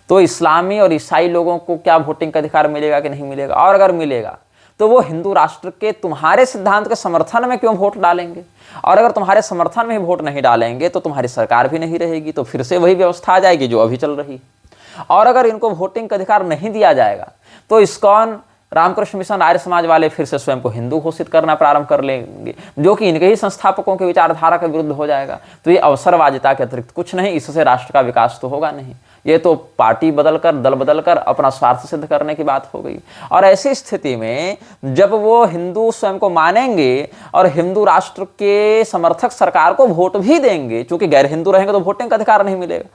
तो इस्लामी और ईसाई लोगों को क्या वोटिंग का अधिकार मिलेगा कि नहीं मिलेगा। और अगर मिलेगा तो वो हिंदू राष्ट्र के तुम्हारे सिद्धांत के समर्थन में क्यों वोट डालेंगे। और अगर तुम्हारे समर्थन में ही वोट नहीं डालेंगे तो तुम्हारी सरकार भी नहीं रहेगी, तो फिर से वही व्यवस्था आ जाएगी जो अभी चल रही है। और अगर इनको वोटिंग का अधिकार नहीं दिया जाएगा तो इस्कॉन, रामकृष्ण मिशन, आर्य समाज वाले फिर से स्वयं को हिंदू घोषित करना प्रारंभ कर लेंगे, जो कि इनके ही संस्थापकों के विचारधारा के विरुद्ध हो जाएगा। तो ये अवसरवादिता के अतिरिक्त कुछ नहीं, इससे राष्ट्र का विकास तो होगा नहीं। ये तो पार्टी बदलकर, दल बदलकर अपना स्वार्थ सिद्ध करने की बात हो गई। और ऐसी स्थिति में जब वो हिंदू स्वयं को मानेंगे और हिंदू राष्ट्र के समर्थक सरकार को वोट भी देंगे, क्योंकि गैर हिंदू रहेंगे तो वोटिंग का अधिकार नहीं मिलेगा,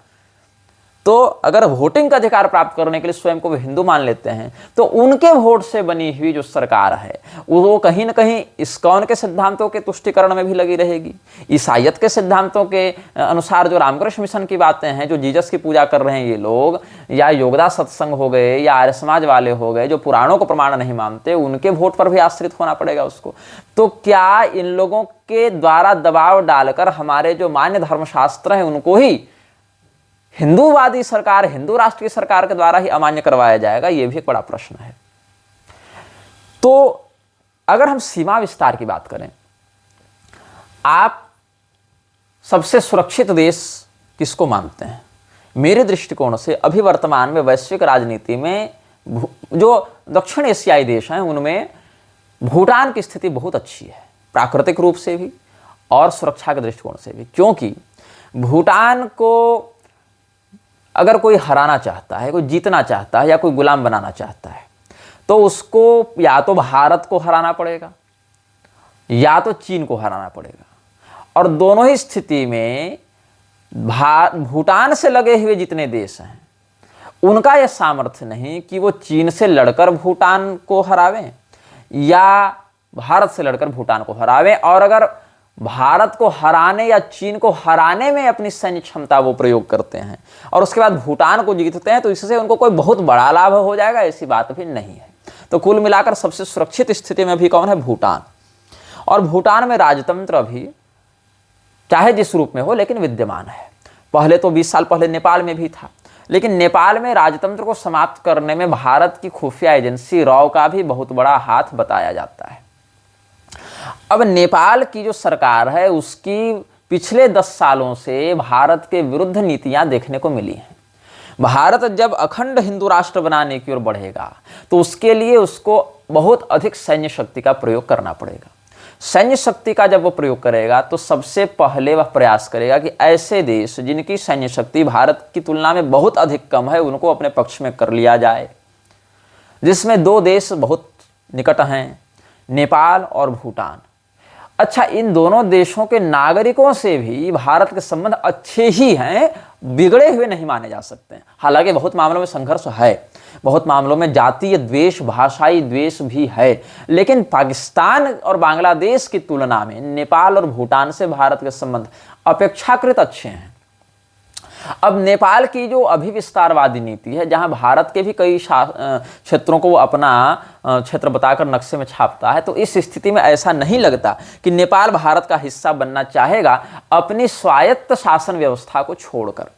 तो अगर वोटिंग का अधिकार प्राप्त करने के लिए स्वयं को वे हिंदू मान लेते हैं तो उनके वोट से बनी हुई जो सरकार है वो कहीं ना कहीं इस्कॉन के सिद्धांतों के तुष्टिकरण में भी लगी रहेगी। ईसाइयत के सिद्धांतों के अनुसार जो रामकृष्ण मिशन की बातें हैं, जो जीसस की पूजा कर रहे हैं ये लोग, या योगदास सत्संग हो गए या आर्य समाज वाले हो गए जो पुराणों को प्रमाण नहीं मानते, उनके वोट पर भी आश्रित होना पड़ेगा उसको। तो क्या इन लोगों के द्वारा दबाव डालकर हमारे जो मान्य धर्मशास्त्र हैं उनको ही हिंदूवादी सरकार, हिंदू राष्ट्र की सरकार के द्वारा ही अमान्य करवाया जाएगा? यह भी एक बड़ा प्रश्न है। तो अगर हम सीमा विस्तार की बात करें, आप सबसे सुरक्षित देश किसको मानते हैं? मेरे दृष्टिकोण से अभी वर्तमान में वैश्विक राजनीति में जो दक्षिण एशियाई देश हैं उनमें भूटान की स्थिति बहुत अच्छी है, प्राकृतिक रूप से भी और सुरक्षा के दृष्टिकोण से भी। क्योंकि भूटान को अगर कोई हराना चाहता है, कोई जीतना चाहता है या कोई गुलाम बनाना चाहता है तो उसको या तो भारत को हराना पड़ेगा या तो चीन को हराना पड़ेगा। और दोनों ही स्थिति में भूटान से लगे हुए जितने देश हैं उनका यह सामर्थ्य नहीं कि वो चीन से लड़कर भूटान को हरावें या भारत से लड़कर भूटान को हरावें। और अगर भारत को हराने या चीन को हराने में अपनी सैन्य क्षमता वो प्रयोग करते हैं और उसके बाद भूटान को जीतते हैं तो इससे उनको कोई बहुत बड़ा लाभ हो जाएगा, ऐसी बात भी नहीं है। तो कुल मिलाकर सबसे सुरक्षित स्थिति में अभी कौन है? भूटान। और भूटान में राजतंत्र अभी चाहे जिस रूप में हो लेकिन विद्यमान है। पहले तो 20 साल पहले नेपाल में भी था, लेकिन नेपाल में राजतंत्र को समाप्त करने में भारत की खुफिया एजेंसी रॉ का भी बहुत बड़ा हाथ बताया जाता है। अब नेपाल की जो सरकार है उसकी पिछले 10 सालों से भारत के विरुद्ध नीतियां देखने को मिली हैं। भारत जब अखंड हिंदू राष्ट्र बनाने की ओर बढ़ेगा तो उसके लिए उसको बहुत अधिक सैन्य शक्ति का प्रयोग करना पड़ेगा। सैन्य शक्ति का जब वो प्रयोग करेगा तो सबसे पहले वह प्रयास करेगा कि ऐसे देश जिनकी सैन्य शक्ति भारत की तुलना में बहुत अधिक कम है उनको अपने पक्ष में कर लिया जाए, जिसमें 2 देश बहुत निकट हैं, नेपाल और भूटान। अच्छा, इन दोनों देशों के नागरिकों से भी भारत के संबंध अच्छे ही हैं, बिगड़े हुए नहीं माने जा सकते हैं। हालांकि बहुत मामलों में संघर्ष है, बहुत मामलों में जातीय द्वेष, भाषाई द्वेष भी है, लेकिन पाकिस्तान और बांग्लादेश की तुलना में नेपाल और भूटान से भारत के संबंध अपेक्षाकृत अच्छे हैं। अब नेपाल की जो अभिविस्तारवादी नीति है, जहां भारत के भी कई क्षेत्रों को वो अपना क्षेत्र बताकर नक्शे में छापता है, तो इस स्थिति में ऐसा नहीं लगता कि नेपाल भारत का हिस्सा बनना चाहेगा अपनी स्वायत्त शासन व्यवस्था को छोड़कर।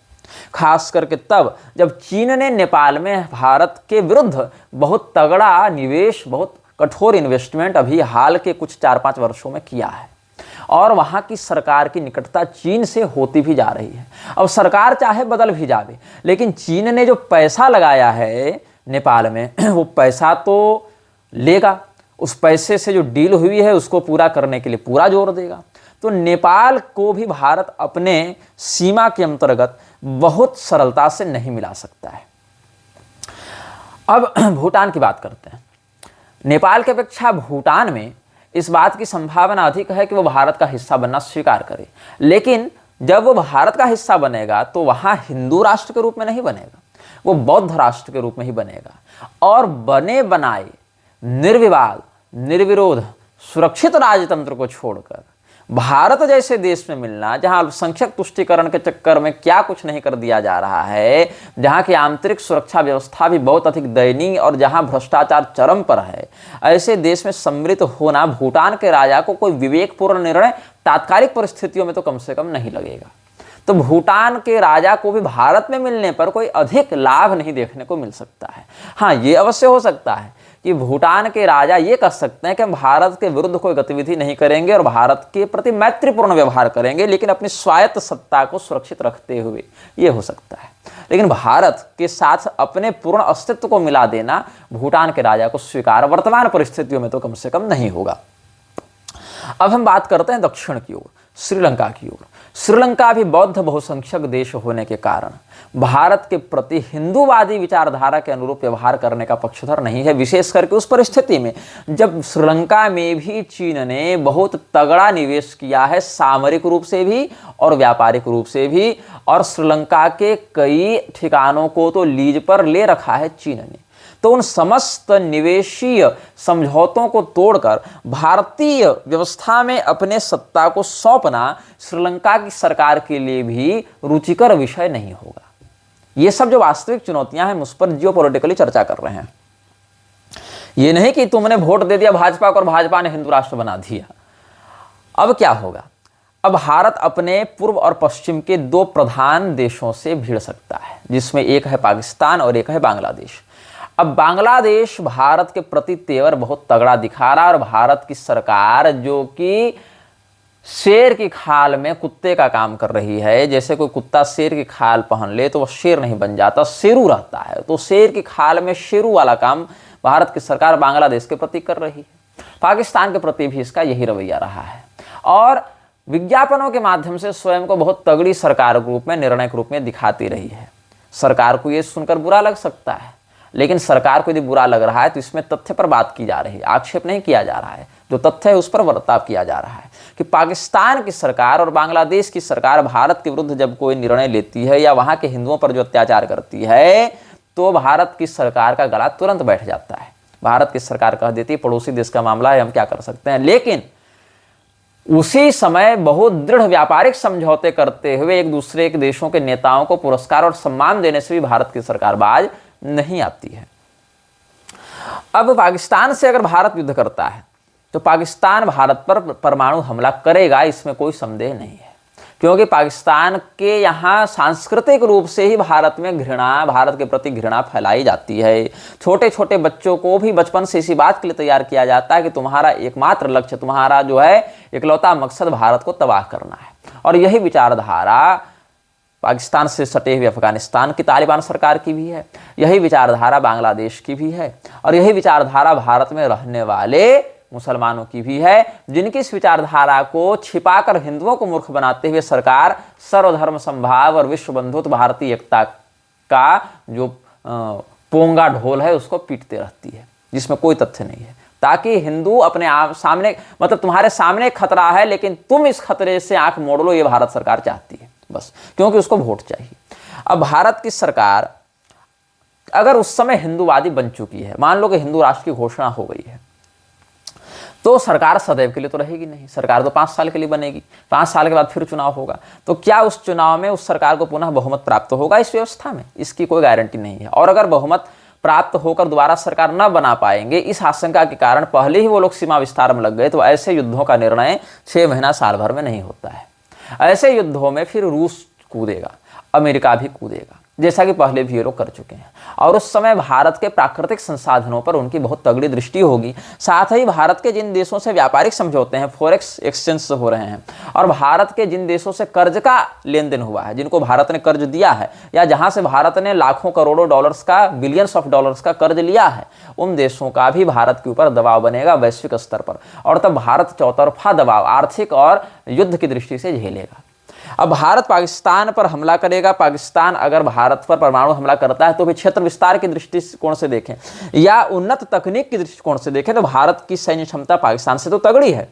खास करके तब जब चीन ने नेपाल में भारत के विरुद्ध बहुत तगड़ा निवेश, बहुत कठोर इन्वेस्टमेंट अभी हाल के कुछ 4-5 वर्षों में किया है और वहां की सरकार की निकटता चीन से होती भी जा रही है। अब सरकार चाहे बदल भी जावे, लेकिन चीन ने जो पैसा लगाया है नेपाल में वो पैसा तो लेगा, उस पैसे से जो डील हुई है उसको पूरा करने के लिए पूरा जोर देगा। तो नेपाल को भी भारत अपने सीमा के अंतर्गत बहुत सरलता से नहीं मिला सकता है। अब भूटान की बात करते हैं। नेपाल की अपेक्षा भूटान में इस बात की संभावना अधिक है कि वो भारत का हिस्सा बनना स्वीकार करे। लेकिन जब वो भारत का हिस्सा बनेगा तो वहाँ हिंदू राष्ट्र के रूप में नहीं बनेगा, वो बौद्ध राष्ट्र के रूप में ही बनेगा। और बने बनाए निर्विवाद, निर्विरोध, सुरक्षित राजतंत्र को छोड़कर भारत जैसे देश में मिलना, जहां अल्पसंख्यक तुष्टीकरण के चक्कर में क्या कुछ नहीं कर दिया जा रहा है, जहां की आंतरिक सुरक्षा व्यवस्था भी बहुत अधिक दयनीय और जहां भ्रष्टाचार चरम पर है, ऐसे देश में सम्मिलित होना भूटान के राजा को कोई विवेकपूर्ण निर्णय तात्कालिक परिस्थितियों में तो कम से कम नहीं लगेगा। तो भूटान के राजा को भी भारत में मिलने पर कोई अधिक लाभ नहीं देखने को मिल सकता है। हाँ, ये अवश्य हो सकता है कि भूटान के राजा ये कह सकते हैं कि हम भारत के विरुद्ध कोई गतिविधि नहीं करेंगे और भारत के प्रति मैत्रीपूर्ण व्यवहार करेंगे, लेकिन अपनी स्वायत्त सत्ता को सुरक्षित रखते हुए, ये हो सकता है। लेकिन भारत के साथ अपने पूर्ण अस्तित्व को मिला देना भूटान के राजा को स्वीकार वर्तमान परिस्थितियों में तो कम से कम नहीं होगा। अब हम बात करते हैं दक्षिण की ओर, श्रीलंका की ओर। श्रीलंका भी बौद्ध बहुसंख्यक देश होने के कारण भारत के प्रति हिंदूवादी विचारधारा के अनुरूप व्यवहार करने का पक्षधर नहीं है, विशेष करके उस परिस्थिति में जब श्रीलंका में भी चीन ने बहुत तगड़ा निवेश किया है, सामरिक रूप से भी और व्यापारिक रूप से भी, और श्रीलंका के कई ठिकानों को तो लीज पर ले रखा है चीन ने। तो उन समस्त निवेशीय समझौतों को तोड़कर भारतीय व्यवस्था में अपने सत्ता को सौंपना श्रीलंका की सरकार के लिए भी रुचिकर विषय नहीं होगा। ये सब जो वास्तविक चुनौतियां हैं, उस पर जियोपॉलिटिकली चर्चा कर रहे हैं। ये नहीं कि तुमने वोट दे दिया भाजपा को और भाजपा ने हिंदू राष्ट्र बना दिया। अब क्या होगा? अब भारत अपने पूर्व और पश्चिम के दो प्रधान देशों से भिड़ सकता है, जिसमें एक है पाकिस्तान और एक है बांग्लादेश। अब बांग्लादेश भारत के प्रति तेवर बहुत तगड़ा दिखा रहा है और भारत की सरकार जो कि शेर की खाल में कुत्ते का काम कर रही है। जैसे कोई कुत्ता शेर की खाल पहन ले तो वह शेर नहीं बन जाता, शेरू रहता है। तो शेर की खाल में शेरू वाला काम भारत की सरकार बांग्लादेश के प्रति कर रही है। पाकिस्तान के प्रति भी इसका यही रवैया रहा है और विज्ञापनों के माध्यम से स्वयं को बहुत तगड़ी सरकार के रूप में, निर्णय के रूप में दिखाती रही है। सरकार को यह सुनकर बुरा लग सकता है, लेकिन सरकार को यदि बुरा लग रहा है तो इसमें तथ्य पर बात की जा रही है, आक्षेप नहीं किया जा रहा है। जो तथ्य है उस पर बर्ताव किया जा रहा है कि पाकिस्तान की सरकार और बांग्लादेश की सरकार भारत के विरुद्ध जब कोई निर्णय लेती है या वहां के हिंदुओं पर जो अत्याचार करती है तो भारत की सरकार का गला तुरंत बैठ जाता है। भारत की सरकार कह देती है पड़ोसी देश का मामला है, हम क्या कर सकते हैं। लेकिन उसी समय बहुत दृढ़ व्यापारिक समझौते करते हुए एक दूसरे के देशों के नेताओं को पुरस्कार और सम्मान देने से भी भारत की सरकार बाज नहीं आती है। अब पाकिस्तान से अगर भारत युद्ध करता है तो पाकिस्तान भारत पर परमाणु हमला करेगा, इसमें कोई संदेह नहीं है, क्योंकि पाकिस्तान के यहाँ सांस्कृतिक रूप से ही भारत में घृणा, भारत के प्रति घृणा फैलाई जाती है। छोटे छोटे बच्चों को भी बचपन से इसी बात के लिए तैयार किया जाता है कि तुम्हारा एकमात्र लक्ष्य, तुम्हारा जो है इकलौता मकसद भारत को तबाह करना है। और यही विचारधारा पाकिस्तान से सटे हुए अफगानिस्तान की तालिबान सरकार की भी है, यही विचारधारा बांग्लादेश की भी है और यही विचारधारा भारत में रहने वाले मुसलमानों की भी है, जिनकी इस विचारधारा को छिपाकर हिंदुओं को मूर्ख बनाते हुए सरकार सर्वधर्म समभाव और विश्व बंधुत्व भारतीय एकता का जो पोंगा ढोल है उसको पीटते रहती है, जिसमें कोई तथ्य नहीं है, ताकि हिंदू अपने आप सामने, मतलब तुम्हारे सामने खतरा है लेकिन तुम इस खतरे से आंख मोड़ लो, ये भारत सरकार चाहती है बस, क्योंकि उसको वोट चाहिए। अब भारत की सरकार अगर उस समय हिंदूवादी बन चुकी है, मान लो कि हिंदू राष्ट्र की घोषणा हो गई है, तो सरकार सदैव के लिए तो रहेगी नहीं। सरकार तो 5 साल के लिए बनेगी, 5 साल के बाद फिर चुनाव होगा। तो क्या उस चुनाव में उस सरकार को पुनः बहुमत प्राप्त होगा इस व्यवस्था में? इसकी कोई गारंटी नहीं है। और अगर बहुमत प्राप्त होकर दोबारा सरकार न बना पाएंगे, इस आशंका के कारण पहले ही वो लोग सीमा विस्तार में लग गए, तो ऐसे युद्धों का निर्णय 6 महीना साल भर में नहीं होता है। ऐसे युद्धों में फिर रूस कूदेगा, अमेरिका भी कूदेगा, जैसा कि पहले भी ये लोग कर चुके हैं। और उस समय भारत के प्राकृतिक संसाधनों पर उनकी बहुत तगड़ी दृष्टि होगी। साथ ही भारत के जिन देशों से व्यापारिक समझौते हैं, फॉरेक्स एक्सचेंज हो रहे हैं, और भारत के जिन देशों से कर्ज का लेन देन हुआ है, जिनको भारत ने कर्ज दिया है या जहां से भारत ने लाखों करोड़ों डॉलर्स का, बिलियंस ऑफ डॉलर्स का कर्ज लिया है, उन देशों का भी भारत के ऊपर दबाव बनेगा वैश्विक स्तर पर। और तब भारत चौतरफा दबाव आर्थिक और युद्ध की दृष्टि से झेलेगा। अब भारत पाकिस्तान पर हमला करेगा, पाकिस्तान अगर भारत पर परमाणु हमला करता है तो भी क्षेत्र विस्तार के दृष्टिकोण से देखें या उन्नत तकनीक के दृष्टिकोण से देखें तो भारत की सैन्य क्षमता पाकिस्तान से तो तगड़ी है।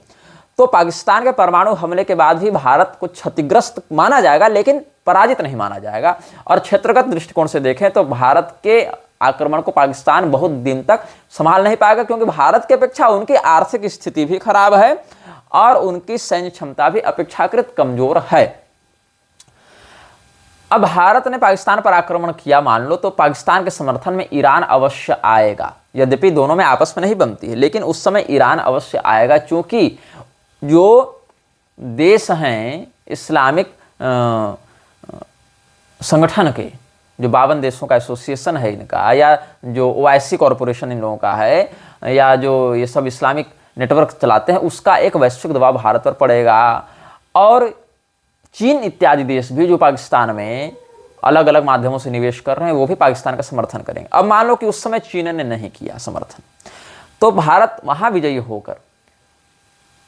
तो पाकिस्तान के परमाणु हमले के बाद भी भारत को क्षतिग्रस्त माना जाएगा, लेकिन पराजित नहीं माना जाएगा। और क्षेत्रगत दृष्टिकोण से देखें तो भारत के आक्रमण को पाकिस्तान बहुत दिन तक संभाल नहीं पाएगा, क्योंकि भारत की अपेक्षा उनकी आर्थिक स्थिति भी खराब है और उनकी सैन्य क्षमता भी अपेक्षाकृत कमजोर है। अब भारत ने पाकिस्तान पर आक्रमण किया मान लो, तो पाकिस्तान के समर्थन में ईरान अवश्य आएगा। यद्यपि दोनों में आपस में नहीं बनती है, लेकिन उस समय ईरान अवश्य आएगा, क्योंकि जो देश हैं इस्लामिक संगठन के, जो 52 देशों का एसोसिएशन है इनका, या जो OIC कॉरपोरेशन इन लोगों का है, या जो ये सब इस्लामिक नेटवर्क चलाते हैं, उसका एक वैश्विक दबाव भारत पर पड़ेगा। और चीन इत्यादि देश भी जो पाकिस्तान में अलग अलग माध्यमों से निवेश कर रहे हैं, वो भी पाकिस्तान का समर्थन करेंगे। अब मान लो कि उस समय चीन ने नहीं किया समर्थन, तो भारत वहां विजयी होकर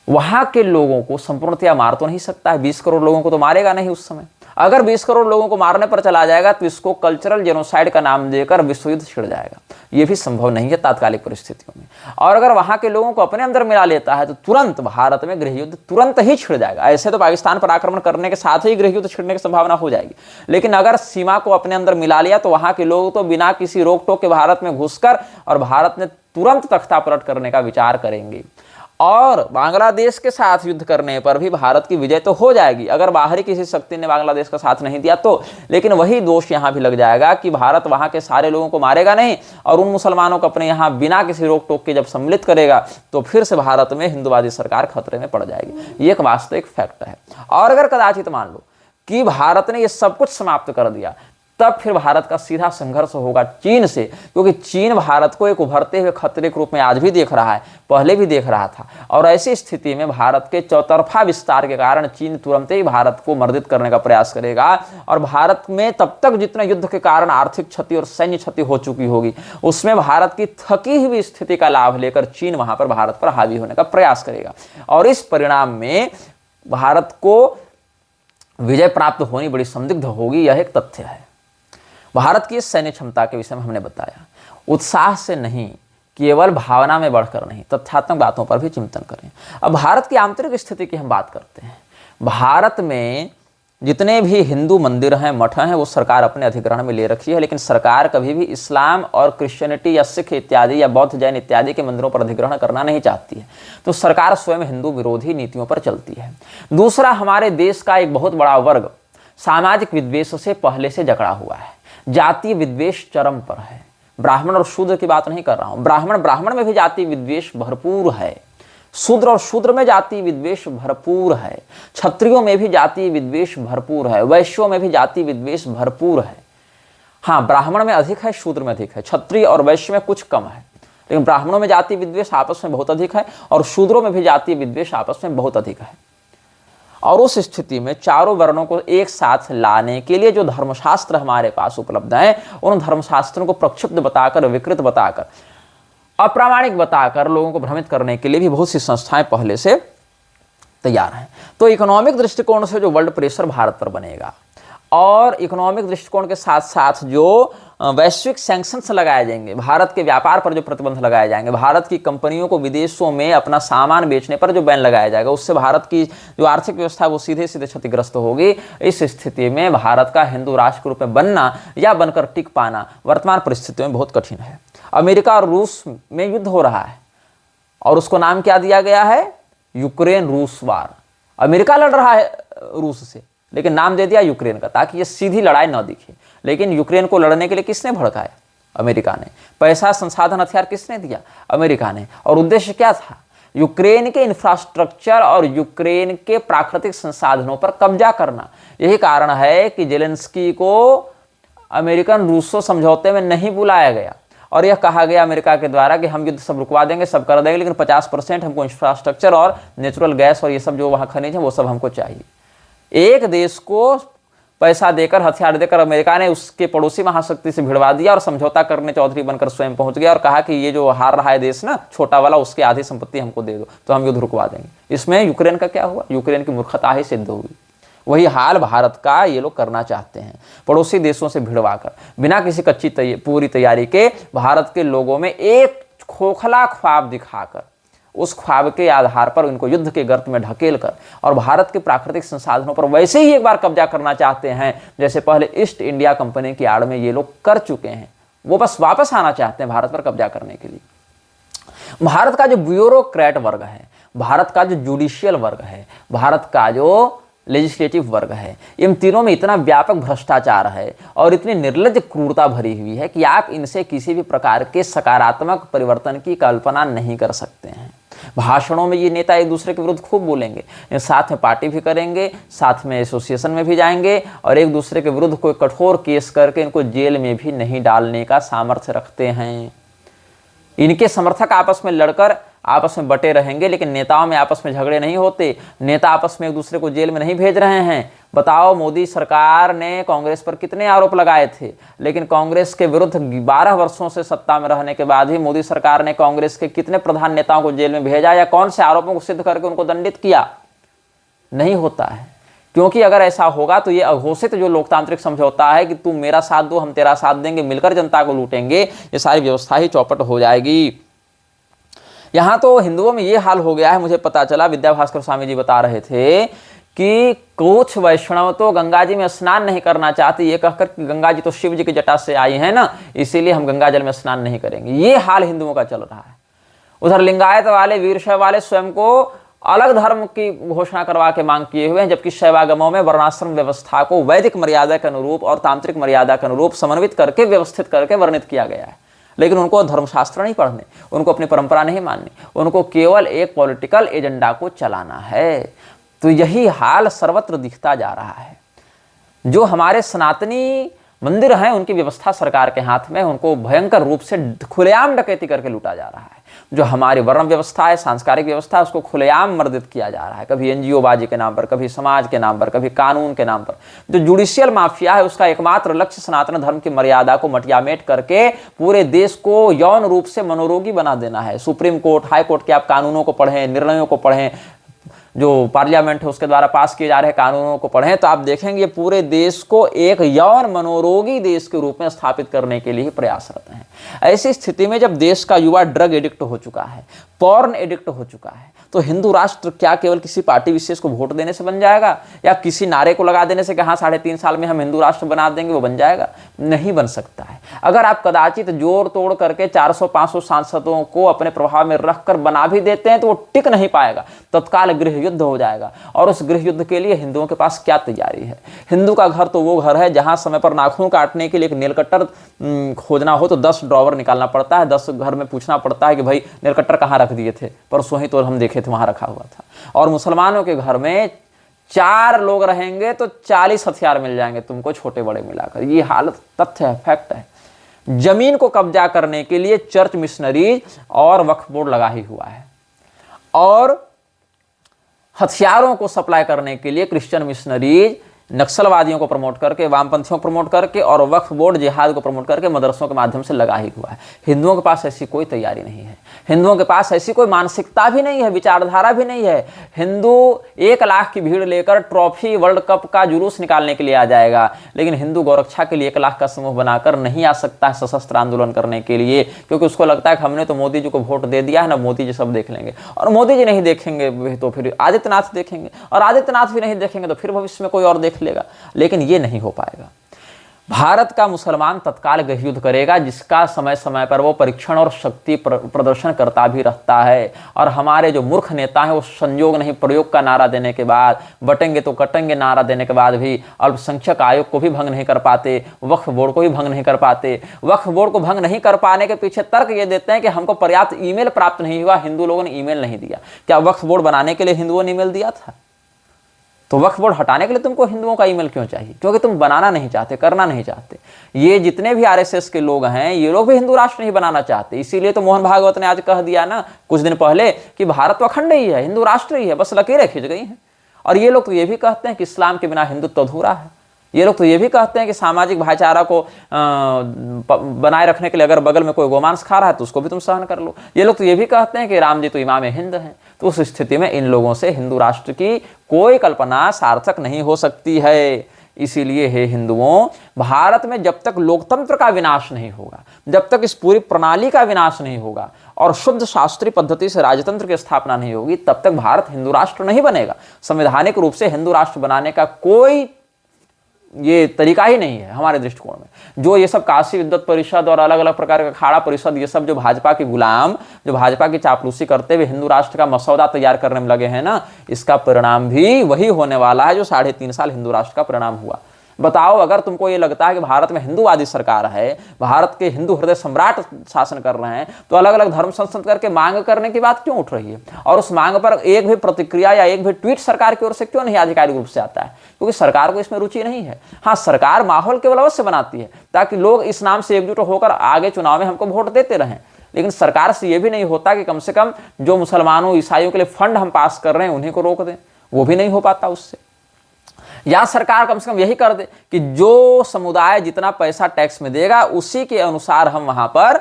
वहां के लोगों को संपूर्णतया मार तो नहीं सकता है, 20 करोड़ लोगों को तो मारेगा नहीं उस समय। अगर 20 करोड़ लोगों को मारने पर चला जाएगा तो इसको कल्चरल जेनोसाइड का नाम देकर विश्व युद्ध छिड़ जाएगा। यह भी संभव नहीं है तात्कालिक परिस्थितियों में। और अगर वहां के लोगों को अपने अंदर मिला लेता है तो तुरंत भारत में गृह युद्ध तुरंत ही छिड़ जाएगा। ऐसे तो पाकिस्तान पर आक्रमण करने के साथ ही गृह युद्ध छिड़ने की संभावना हो जाएगी, लेकिन अगर सीमा को अपने अंदर मिला लिया तो वहां के लोग तो बिना किसी रोक टोक के भारत में घुसकर और भारत में तुरंत तख्ता पलट करने का विचार करेंगे। और बांग्लादेश के साथ युद्ध करने पर भी भारत की विजय तो हो जाएगी, अगर बाहरी किसी शक्ति ने बांग्लादेश का साथ नहीं दिया तो। लेकिन वही दोष यहां भी लग जाएगा कि भारत वहां के सारे लोगों को मारेगा नहीं और उन मुसलमानों को अपने यहां बिना किसी रोक टोक के जब सम्मिलित करेगा तो फिर से भारत में हिंदुवादी सरकार खतरे में पड़ जाएगी। ये एक वास्तविक फैक्ट है। और अगर कदाचित मान लो कि भारत ने ये सब कुछ समाप्त कर दिया, तब फिर भारत का सीधा संघर्ष होगा चीन से, क्योंकि चीन भारत को एक उभरते हुए खतरे के रूप में आज भी देख रहा है, पहले भी देख रहा था। और ऐसी स्थिति में भारत के चौतरफा विस्तार के कारण चीन तुरंत ही भारत को मर्दित करने का प्रयास करेगा। और भारत में तब तक जितने युद्ध के कारण आर्थिक क्षति और सैन्य क्षति हो चुकी होगी, उसमें भारत की थकी हुई स्थिति का लाभ लेकर चीन वहां पर भारत पर हावी होने का प्रयास करेगा। और इस परिणाम में भारत को विजय प्राप्त होनी बड़ी संदिग्ध होगी, यह एक तथ्य है। भारत की सैन्य क्षमता के विषय में हमने बताया, उत्साह से नहीं, केवल भावना में बढ़कर नहीं, तथ्यात्मक बातों पर भी चिंतन करें। अब भारत की आंतरिक स्थिति की हम बात करते हैं। भारत में जितने भी हिंदू मंदिर हैं, मठ हैं, वो सरकार अपने अधिग्रहण में ले रखी है, लेकिन सरकार कभी भी इस्लाम और क्रिश्चियनिटी या सिख इत्यादि या बौद्ध जैन इत्यादि के मंदिरों पर अधिग्रहण करना नहीं चाहती है। तो सरकार स्वयं हिंदू विरोधी नीतियों पर चलती है। दूसरा, हमारे देश का एक बहुत बड़ा वर्ग सामाजिक विद्वेष से पहले से जकड़ा हुआ है। जातीय विद्वेष चरम पर है। ब्राह्मण और शूद्र की बात नहीं कर रहा हूं, ब्राह्मण में भी जातीय विद्वेष भरपूर है, शूद्र और शूद्र में जातीय विद्वेष भरपूर है, क्षत्रियों में भी जातीय विद्वेष भरपूर है, वैश्यों में भी जातीय विद्वेष भरपूर है। हाँ, ब्राह्मण में अधिक है, शूद्र में अधिक है, क्षत्रिय और वैश्य में कुछ कम है, लेकिन ब्राह्मणों में जातीय विद्वेष आपस में बहुत अधिक है और शूद्रों में भी जातीय विद्वेष आपस में बहुत अधिक है। और उस स्थिति में चारों वर्णों को एक साथ लाने के लिए जो धर्मशास्त्र हमारे पास उपलब्ध हैं, उन धर्मशास्त्रों को प्रक्षिप्त बताकर, विकृत बताकर, अप्रामाणिक बताकर लोगों को भ्रमित करने के लिए भी बहुत सी संस्थाएं पहले से तैयार हैं। तो इकोनॉमिक दृष्टिकोण से जो वर्ल्ड प्रेशर भारत पर बनेगा और इकोनॉमिक दृष्टिकोण के साथ साथ जो वैश्विक सैंक्शंस लगाए जाएंगे, भारत के व्यापार पर जो प्रतिबंध लगाए जाएंगे, भारत की कंपनियों को विदेशों में अपना सामान बेचने पर जो बैन लगाया जाएगा, उससे भारत की जो आर्थिक व्यवस्था है वो सीधे सीधे क्षतिग्रस्त होगी। इस स्थिति में भारत का हिंदू राष्ट्र के रूप में बनना या बनकर टिक पाना वर्तमान परिस्थितियों में बहुत कठिन है। अमेरिका और रूस में युद्ध हो रहा है और उसको नाम क्या दिया गया है? यूक्रेन रूस वार। अमेरिका लड़ रहा है रूस से, लेकिन नाम दे दिया यूक्रेन का, ताकि ये सीधी लड़ाई न दिखे। लेकिन यूक्रेन को लड़ने के लिए किसने भड़काया? अमेरिका ने। पैसा, संसाधन, हथियार किसने दिया? अमेरिका ने। और उद्देश्य क्या था? यूक्रेन के इंफ्रास्ट्रक्चर और यूक्रेन के प्राकृतिक संसाधनों पर कब्जा करना। यही कारण है कि जेलेंस्की को अमेरिकन रूसो समझौते में नहीं बुलाया गया और यह कहा गया अमेरिका के द्वारा कि हम युद्ध सब रुकवा देंगे, सब कर देंगे, लेकिन 50% हमको इंफ्रास्ट्रक्चर और नेचुरल गैस और ये सब जो वहाँ खनिज है वो सब हमको चाहिए। एक देश को पैसा देकर, हथियार देकर अमेरिका ने उसके पड़ोसी महाशक्ति से भिड़वा दिया और समझौता करने चौधरी बनकर स्वयं पहुंच गया और कहा कि ये जो हार रहा है देश ना, छोटा वाला, उसकी आधी संपत्ति हमको दे दो तो हम युद्ध रुकवा देंगे। इसमें यूक्रेन का क्या हुआ? यूक्रेन की मूर्खता ही सिद्ध हुई। वही हाल भारत का ये लोग करना चाहते हैं। पड़ोसी देशों से भिड़वाकर बिना किसी कच्ची पूरी तैयारी के भारत के लोगों में एक खोखला ख्वाब दिखाकर उस ख्वाब के आधार पर उनको युद्ध के गर्त में ढकेल कर और भारत के प्राकृतिक संसाधनों पर वैसे ही एक बार कब्जा करना चाहते हैं जैसे पहले ईस्ट इंडिया कंपनी की आड़ में ये लोग कर चुके हैं। वो बस वापस आना चाहते हैं भारत पर कब्जा करने के लिए। भारत का जो ब्यूरोक्रेट वर्ग है, भारत का जो जुडिशियल वर्ग है, भारत का जो लेजिस्लेटिव वर्ग है, इन तीनों में इतना व्यापक भ्रष्टाचार है और इतनी निर्लज्ज क्रूरता भरी हुई है कि आप इनसे किसी भी प्रकार के सकारात्मक परिवर्तन की कल्पना नहीं कर सकते हैं। भाषणों में ये नेता एक दूसरे के विरुद्ध खूब बोलेंगे, साथ में पार्टी भी करेंगे, साथ में एसोसिएशन में भी जाएंगे और एक दूसरे के विरुद्ध कोई कठोर केस करके इनको जेल में भी नहीं डालने का सामर्थ्य रखते हैं। इनके समर्थक आपस में लड़कर आपस में बटे रहेंगे, लेकिन नेताओं में आपस में झगड़े नहीं होते। नेता आपस में एक दूसरे को जेल में नहीं भेज रहे हैं। बताओ, मोदी सरकार ने कांग्रेस पर कितने आरोप लगाए थे, लेकिन कांग्रेस के विरुद्ध 12 वर्षों से सत्ता में रहने के बाद ही मोदी सरकार ने कांग्रेस के कितने प्रधान नेताओं को जेल में भेजा या कौन से आरोपों को सिद्ध करके उनको दंडित किया? नहीं होता है। क्योंकि अगर ऐसा होगा तो ये अघोषित जो लोकतांत्रिक समझौता है कि तुम मेरा साथ दो हम तेरा साथ देंगे, मिलकर जनता को लूटेंगे, ये सारी व्यवस्था ही चौपट हो जाएगी। यहाँ तो हिंदुओं में ये हाल हो गया है, मुझे पता चला, विद्या भास्कर स्वामी जी बता रहे थे कि कुछ वैष्णव तो गंगा जी में स्नान नहीं करना चाहते, ये कहकर कि गंगा जी तो शिव जी की जटा से आई है ना, इसीलिए हम गंगा जल में स्नान नहीं करेंगे। ये हाल हिंदुओं का चल रहा है। उधर लिंगायत वाले, वीरशैव वाले स्वयं को अलग धर्म की घोषणा करवा के मांग किए हुए हैं, जबकि शैवागमों में वर्णाश्रम व्यवस्था को वैदिक मर्यादा के अनुरूप और तांत्रिक मर्यादा के अनुरूप समन्वित करके व्यवस्थित करके वर्णित किया गया है। लेकिन उनको धर्मशास्त्र नहीं पढ़ने, उनको अपनी परंपरा नहीं माननी, उनको केवल एक पॉलिटिकल एजेंडा को चलाना है। तो यही हाल सर्वत्र दिखता जा रहा है। जो हमारे सनातनी मंदिर हैं उनकी व्यवस्था सरकार के हाथ में, उनको भयंकर रूप से खुलेआम डकैती करके लूटा जा रहा है। जो हमारी वर्ण व्यवस्था है, सांस्कृतिक व्यवस्था है, उसको खुलेआम मर्दित किया जा रहा है, कभी एनजीओ बाजी के नाम पर, कभी समाज के नाम पर, कभी कानून के नाम पर। जो जुडिशियल माफिया है उसका एकमात्र लक्ष्य सनातन धर्म की मर्यादा को मटियामेट करके पूरे देश को यौन रूप से मनोरोगी बना देना है। सुप्रीम कोर्ट, हाई कोर्ट के आप कानूनों को पढ़ें, निर्णयों को पढ़ें, जो पार्लियामेंट है उसके द्वारा पास किए जा रहे कानूनों को पढ़ें, तो आप देखेंगे पूरे देश को एक यौन मनोरोगी देश के रूप में स्थापित करने के लिए प्रयासरत हैं। ऐसी स्थिति में जब देश का युवा ड्रग एडिक्ट हो चुका है, पॉर्न एडिक्ट हो चुका है, तो हिंदू राष्ट्र क्या केवल किसी पार्टी विशेष को वोट देने से बन जाएगा या किसी नारे को लगा देने से कि हाँ 3.5 साल में हम हिंदू राष्ट्र बना देंगे वो बन जाएगा? नहीं बन सकता है। अगर आप कदाचित जोड़ तोड़ करके 400-500 सांसदों को अपने प्रभाव में रखकर बना भी देते हैं तो वो टिक नहीं पाएगा, तत्काल गृह युद्ध हो जाएगा। और उस गृह युद्ध के लिए हिंदुओं के पास क्या तैयारी है? हिंदू का घर तो वो घर है जहां समय पर नाखून काटने के लिए एक नेल कटर खोजना हो तो 10 ड्रॉवर निकालना पड़ता है, 10 घर में पूछना पड़ता है कि भाई नेल कटर कहाँ रख दिए थे, परसों ही तो हम देखे थे वहां रखा हुआ था। और मुसलमानों के घर में 4 लोग रहेंगे तो 40 हथियार मिल जाएंगे तुमको, छोटे बड़े मिलाकर। ये हालत तथ्य है, फैक्ट है। जमीन को कब्जा करने के लिए चर्च मिशनरीज और वक्फ बोर्ड लगा ही हुआ है, और हथियारों को सप्लाई करने के लिए क्रिश्चियन मिशनरीज नक्सलवादियों को प्रमोट करके, वामपंथियों को प्रमोट करके और वक्फ बोर्ड जिहाद को प्रमोट करके मदरसों के माध्यम से लगा ही हुआ है। हिंदुओं के पास ऐसी कोई तैयारी नहीं है, हिंदुओं के पास ऐसी कोई मानसिकता भी नहीं है, विचारधारा भी नहीं है। हिंदू 1 लाख की भीड़ लेकर ट्रॉफी वर्ल्ड कप का जुलूस निकालने के लिए आ जाएगा, लेकिन हिंदू गौरक्षा के लिए 1 लाख का समूह बनाकर नहीं आ सकता है सशस्त्र आंदोलन करने के लिए, क्योंकि उसको लगता है कि हमने तो मोदी जी को वोट दे दिया है ना, मोदी जी सब देख लेंगे। और मोदी जी नहीं देखेंगे तो फिर आदित्यनाथ देखेंगे, और आदित्यनाथ भी नहीं देखेंगे तो फिर भविष्य में कोई और देख लेगा। लेकिन ये नहीं हो पाएगा। भारत का मुसलमान तत्काल गृह युद्ध करेगा, जिसका समय समय पर वो परीक्षण और शक्ति प्रदर्शन करता भी रहता है। और हमारे जो मूर्ख नेता हैं वो संयोग नहीं प्रयोग का नारा देने के बाद, बटेंगे तो कटेंगे नारा देने के बाद भी अल्पसंख्यक आयोग को भी भंग नहीं कर पाते, वक्फ बोर्ड को भी भंग नहीं कर पाते। वक्फ बोर्ड को भंग नहीं कर पाने के पीछे तर्क ये देते हैं कि हमको पर्याप्त ईमेल प्राप्त नहीं हुआ, हिंदू लोगों ने ईमेल नहीं दिया। क्या वक्फ बोर्ड बनाने के लिए हिंदुओं ने ईमेल दिया था? तो वक्फ बोर्ड हटाने के लिए तुमको हिंदुओं का ईमेल क्यों चाहिए? क्योंकि तुम बनाना नहीं चाहते, करना नहीं चाहते। ये जितने भी आरएसएस के लोग हैं ये लोग भी हिंदू राष्ट्र नहीं बनाना चाहते। इसीलिए तो मोहन भागवत ने आज कह दिया ना कुछ दिन पहले कि भारत तो अखंड ही है, हिंदू राष्ट्र ही है, बस लकीरें खिंच गई हैं। और ये लोग तो ये भी कहते हैं कि इस्लाम के बिना हिंदुत्व अधूरा है। ये लोग तो ये भी कहते हैं कि सामाजिक भाईचारा को बनाए रखने के लिए अगर बगल में कोई गोमांस खा रहा है तो उसको भी तुम सहन कर लो। ये लोग तो ये भी कहते हैं कि राम जी तो इमाम हिंद हैं। तो उस स्थिति में इन लोगों से हिंदू राष्ट्र की कोई कल्पना सार्थक नहीं हो सकती है। इसीलिए हे हिंदुओं, भारत में जब तक लोकतंत्र का विनाश नहीं होगा, जब तक इस पूरी प्रणाली का विनाश नहीं होगा और शुद्ध शास्त्रीय पद्धति से राजतंत्र की स्थापना नहीं होगी, तब तक भारत हिंदू राष्ट्र नहीं बनेगा। संवैधानिक रूप से हिंदू राष्ट्र बनाने का कोई ये तरीका ही नहीं है हमारे दृष्टिकोण में। जो ये सब काशी विद्वत परिषद और अलग अलग प्रकार का अखाड़ा परिषद, ये सब जो भाजपा के गुलाम, जो भाजपा की चापलूसी करते हुए हिंदू राष्ट्र का मसौदा तैयार करने में लगे हैं ना, इसका परिणाम भी वही होने वाला है जो 3.5 साल हिंदू राष्ट्र का परिणाम हुआ। बताओ, अगर तुमको ये लगता है कि भारत में हिंदूवादी सरकार है, भारत के हिंदू हृदय सम्राट शासन कर रहे हैं, तो अलग अलग धर्म संस्कृत करके मांग करने की बात क्यों उठ रही है? और उस मांग पर एक भी प्रतिक्रिया या एक भी ट्वीट सरकार की ओर से क्यों नहीं आधिकारिक रूप से आता है? क्योंकि सरकार को इसमें रुचि नहीं है। हाँ, सरकार माहौल केवल अवश्य बनाती है ताकि लोग इस नाम से एकजुट होकर आगे चुनाव में हमको वोट देते रहें, लेकिन सरकार से यह भी नहीं होता कि कम से कम जो मुसलमानों ईसाइयों के लिए फंड हम पास कर रहे हैं उन्हीं को रोक दें। वो भी नहीं हो पाता उससे। या सरकार कम से कम यही कर दे कि जो समुदाय जितना पैसा टैक्स में देगा उसी के अनुसार हम वहां पर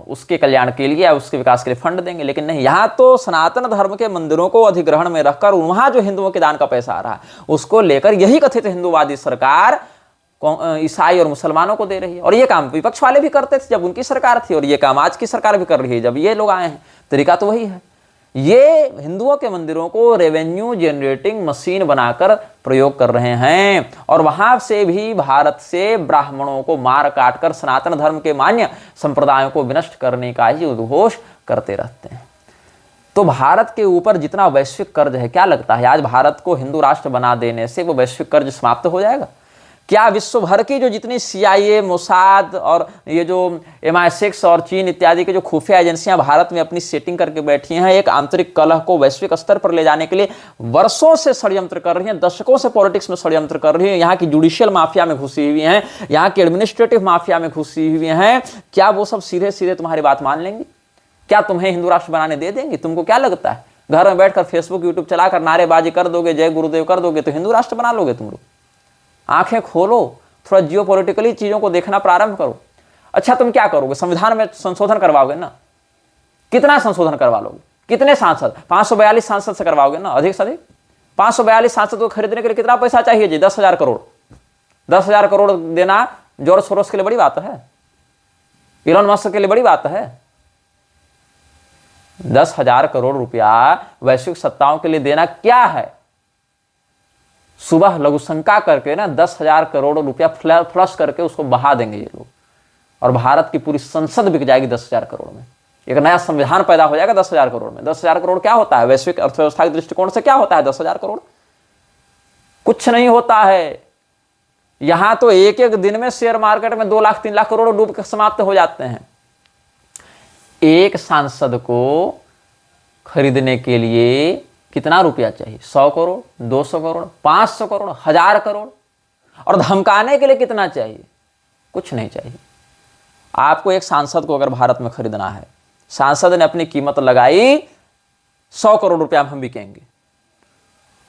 उसके कल्याण के लिए या उसके विकास के लिए फंड देंगे। लेकिन नहीं, यहाँ तो सनातन धर्म के मंदिरों को अधिग्रहण में रखकर वहां जो हिंदुओं के दान का पैसा आ रहा है उसको लेकर यही कथित हिंदूवादी सरकार ईसाई और मुसलमानों को दे रही है। और ये काम विपक्ष वाले भी करते थे जब उनकी सरकार थी, और ये काम आज की सरकार भी कर रही है जब ये लोग आए हैं। तरीका तो वही है। ये हिंदुओं के मंदिरों को रेवेन्यू जनरेटिंग मशीन बनाकर प्रयोग कर रहे हैं, और वहां से भी भारत से ब्राह्मणों को मार काट कर सनातन धर्म के मान्य संप्रदायों को विनष्ट करने का ही उद्घोष करते रहते हैं। तो भारत के ऊपर जितना वैश्विक कर्ज है, क्या लगता है आज भारत को हिंदू राष्ट्र बना देने से वो वैश्विक कर्ज समाप्त हो जाएगा? क्या विश्व भर की जो जितनी CIA, मोसाद और ये जो MI6 और चीन इत्यादि के जो खुफिया एजेंसियां भारत में अपनी सेटिंग करके बैठी हैं, एक आंतरिक कलह को वैश्विक स्तर पर ले जाने के लिए वर्षों से षड्यंत्र कर रही हैं, दशकों से पॉलिटिक्स में षड्यंत्र कर रही हैं, यहाँ की जुडिशियल माफिया में घुसी हुई हैं, यहाँ की एडमिनिस्ट्रेटिव माफिया में घुसी हुई हैं, क्या वो सब सीधे सीधे तुम्हारी बात मान लेंगी? क्या तुम्हें हिंदू राष्ट्र बनाने दे देंगी? तुमको क्या लगता है घर में बैठकर फेसबुक यूट्यूब चलाकर नारेबाजी कर दोगे, जय गुरुदेव कर दोगे तो हिंदू राष्ट्र बना लोगे तुम लोग? आंखें खोलो, थोड़ा जियोपॉलिटिकली चीजों को देखना प्रारंभ करो। अच्छा, तुम क्या करोगे? संविधान में संशोधन करवाओगे ना? कितना संशोधन करवा लोगे? कितने सांसद? 542 सांसद से करवाओगे ना? अधिक से अधिक 542 सांसद को खरीदने के लिए कितना पैसा चाहिए जी? 10,000 करोड़। 10,000 करोड़ देना जॉर्ज सोरोस के लिए बड़ी बात है, इलॉन मस्क के लिए बड़ी बात है। 10,000 करोड़ रुपया वैश्विक सत्ताओं के लिए देना क्या है? सुबह लघुशंका करके ना 10,000 करोड़ रुपया फ्लश करके उसको बहा देंगे ये लोग, और भारत की पूरी संसद बिक जाएगी 10,000 करोड़ में। एक नया संविधान पैदा हो जाएगा 10,000 करोड़ में। 10,000 करोड़ क्या होता है वैश्विक अर्थव्यवस्था के दृष्टिकोण से? क्या होता है 10,000 करोड़? कुछ नहीं होता है। यहां तो एक एक दिन में शेयर मार्केट में 2 लाख 3 लाख करोड़ डूब कर समाप्त हो जाते हैं। एक सांसद को खरीदने के लिए कितना रुपया चाहिए? 100 करोड़, 200 करोड़, 500 करोड़, 1000 करोड़। और धमकाने के लिए कितना चाहिए? कुछ नहीं चाहिए। आपको एक सांसद को अगर भारत में खरीदना है, सांसद ने अपनी कीमत लगाई 100 करोड़ रुपया हम बिकेंगे,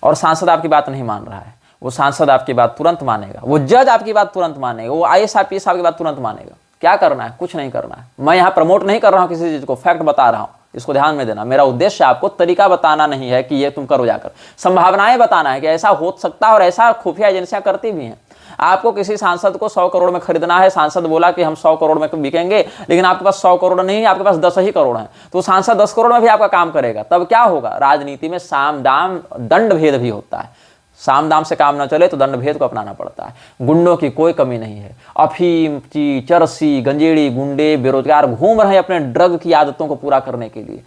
और सांसद आपकी बात नहीं मान रहा है, वो सांसद आपकी बात तुरंत मानेगा, वो जज आपकी बात तुरंत मानेगा, वो IAS IPS आपकी बात तुरंत मानेगा। क्या करना है? कुछ नहीं करना है। मैं यहां प्रमोट नहीं कर रहा हूं किसी चीज को, फैक्ट बता रहा हूं, इसको ध्यान में देना। मेरा उद्देश्य आपको तरीका बताना नहीं है कि ये तुम करो जाकर, संभावनाएं बताना है कि ऐसा हो सकता है, और ऐसा खुफिया एजेंसियां करती भी हैं। आपको किसी सांसद को 100 करोड़ में खरीदना है, सांसद बोला कि हम 100 करोड़ में बिकेंगे, लेकिन आपके पास 100 करोड़ नहीं है, आपके पास 10 ही करोड़ है, तो सांसद 10 करोड़ में भी आपका काम करेगा। तब क्या होगा? राजनीति में साम दाम दंड भेद भी होता है। साम दाम से काम न चले तो दंड भेद को अपनाना पड़ता है। गुंडों की कोई कमी नहीं है। अफीम, चरसी, गंजेड़ी गुंडे बेरोजगार घूम रहे हैं अपने ड्रग की आदतों को पूरा करने के लिए।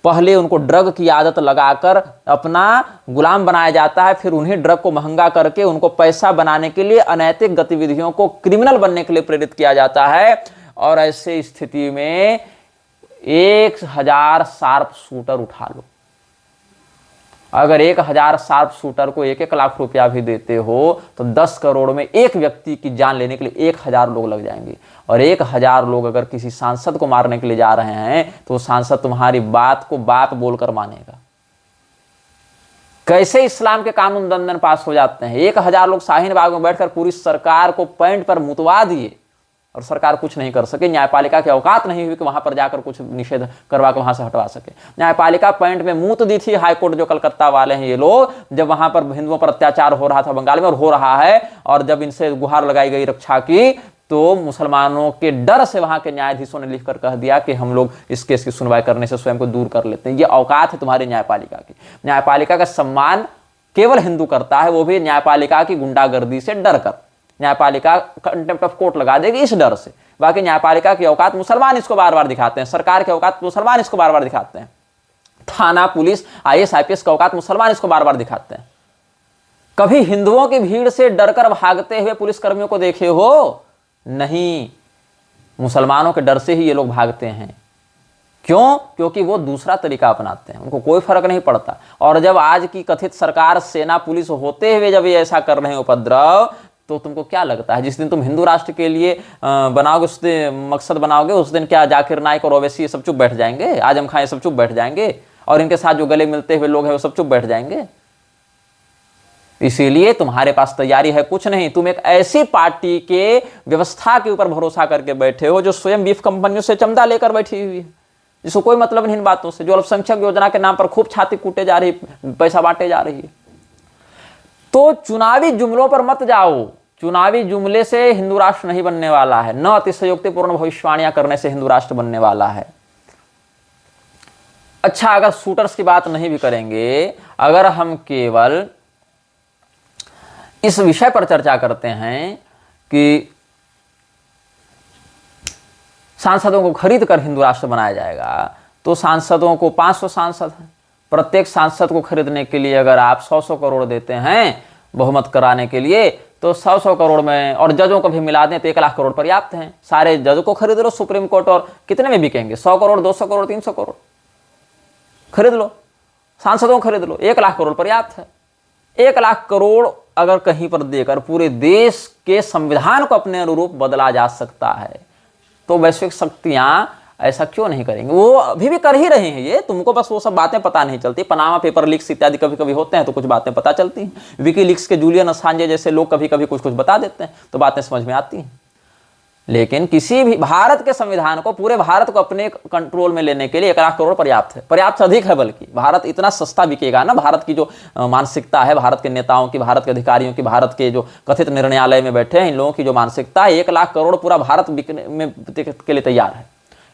पहले उनको ड्रग की आदत लगाकर अपना गुलाम बनाया जाता है, फिर उन्हीं ड्रग को महंगा करके उनको पैसा बनाने के लिए, अनैतिक गतिविधियों को क्रिमिनल बनने के लिए प्रेरित किया जाता है। और ऐसे स्थिति में 1000 शार्प शूटर उठा लो। अगर 1000 शार्प शूटर को 1-1 लाख रुपया भी देते हो तो 10 करोड़ में एक व्यक्ति की जान लेने के लिए 1000 लोग लग जाएंगे। और 1000 लोग अगर किसी सांसद को मारने के लिए जा रहे हैं तो सांसद तुम्हारी बात को बाप बोलकर मानेगा। कैसे इस्लाम के कानून दन दन पास हो जाते हैं। 1000 लोग शाहीन बाग में बैठकर पूरी सरकार को पैंट पर मुतवा दिए और सरकार कुछ नहीं कर सके। न्यायपालिका की औकात नहीं हुई कि वहां पर जाकर कुछ निषेध करवा के वहां से हटवा सके। न्यायपालिका पैंट में मूत दी थी हाईकोर्ट जो कलकत्ता वाले हैं ये लोग, जब वहां पर हिंदुओं पर अत्याचार हो रहा था बंगाल में और हो रहा है, और जब इनसे गुहार लगाई गई रक्षा की तो मुसलमानों के डर से वहां के न्यायाधीशों ने लिखकर कह दिया कि हम लोग इस केस की सुनवाई करने से स्वयं को दूर कर लेते हैं। ये औकात है तुम्हारी न्यायपालिका की। न्यायपालिका का सम्मान केवल हिंदू करता है, वो भी न्यायपालिका की गुंडागर्दी से डर कर। न्यायपालिका कंटेम्प्ट ऑफ कोर्ट लगा देगी इस डर से। बाकी न्यायपालिका की औकात मुसलमान इसको बार बार दिखाते हैं, सरकार की औकात मुसलमान इसको बार बार दिखाते हैं, थाना पुलिस IAS IPS की औकात मुसलमान इसको बार बार दिखाते हैं। कभी हिंदुओं की भीड़ से डरकर भागते हुए पुलिस कर्मियों को देखे हो? नहीं, मुसलमानों के डर से ही ये लोग भागते हैं। क्यों? क्योंकि वो दूसरा तरीका अपनाते हैं, उनको कोई फर्क नहीं पड़ता। और जब आज की कथित सरकार सेना पुलिस होते हुए जब ये ऐसा कर रहे हैं उपद्रव, तो तुमको क्या लगता है जिस दिन तुम हिंदू राष्ट्र के लिए बनाओगे, उस दिन मकसद बनाओगे, उस दिन क्या जाकिर नाइक और ओवैसी ये सब चुप बैठ जाएंगे? आजम खान ये सब चुप बैठ जाएंगे? और इनके साथ जो गले मिलते हुए लोग हैं वो सब चुप बैठ जाएंगे? इसीलिए तुम्हारे पास तैयारी है कुछ नहीं। तुम एक ऐसी पार्टी के व्यवस्था के ऊपर भरोसा करके बैठे हो जो स्वयं बीफ कंपनियों से चंदा लेकर बैठी हुई है, जिसको कोई मतलब नहीं इन बातों से, जो अल्पसंख्यक योजना के नाम पर खूब छाती कूटे जा रही, पैसा बांटे जा रही है। तो चुनावी जुमलों पर मत जाओ। चुनावी जुमले से हिंदू राष्ट्र नहीं बनने वाला है, न अतिशयोक्तिपूर्ण भविष्यवाणियां करने से हिंदू राष्ट्र बनने वाला है। अच्छा, अगर शूटर्स की बात नहीं भी करेंगे, अगर हम केवल इस विषय पर चर्चा करते हैं कि सांसदों को खरीद कर हिंदू राष्ट्र बनाया जाएगा, तो सांसदों को 500 सांसद हैं, प्रत्येक सांसद को खरीदने के लिए अगर आप 100-100 करोड़ देते हैं बहुमत कराने के लिए, तो 100-100 करोड़ में और जजों को भी मिला दें तो 1 लाख करोड़ पर्याप्त हैं। सारे जज को खरीद लो सुप्रीम कोर्ट, और कितने में बिकेंगे? 100 करोड़, 200 करोड़, 300 करोड़ खरीद लो। सांसदों को खरीद लो, 1 लाख करोड़ पर्याप्त है। 1 लाख करोड़ अगर कहीं पर देकर पूरे देश के संविधान को अपने अनुरूप बदला जा सकता है, तो वैश्विक शक्तियां ऐसा क्यों नहीं करेंगे? वो अभी भी कर ही रहे हैं। ये तुमको बस वो सब बातें पता नहीं चलती। पनामा पेपर लीक्स इत्यादि कभी कभी होते हैं तो कुछ बातें पता चलती हैं। विकीलीक्स के जूलियन असांजे जैसे लोग कभी कभी कुछ कुछ बता देते हैं तो बातें समझ में आती हैं। लेकिन किसी भी भारत के संविधान को, पूरे भारत को अपने कंट्रोल में लेने के लिए 1 लाख करोड़ पर्याप्त है, पर्याप्त से अधिक है। बल्कि भारत इतना सस्ता बिकेगा ना, भारत की जो मानसिकता है, भारत के नेताओं की, भारत के अधिकारियों की, भारत के जो कथित निर्णयालय में बैठे हैं इन लोगों की जो मानसिकता है, 1 लाख करोड़ पूरा भारत बिकने में के लिए तैयार है।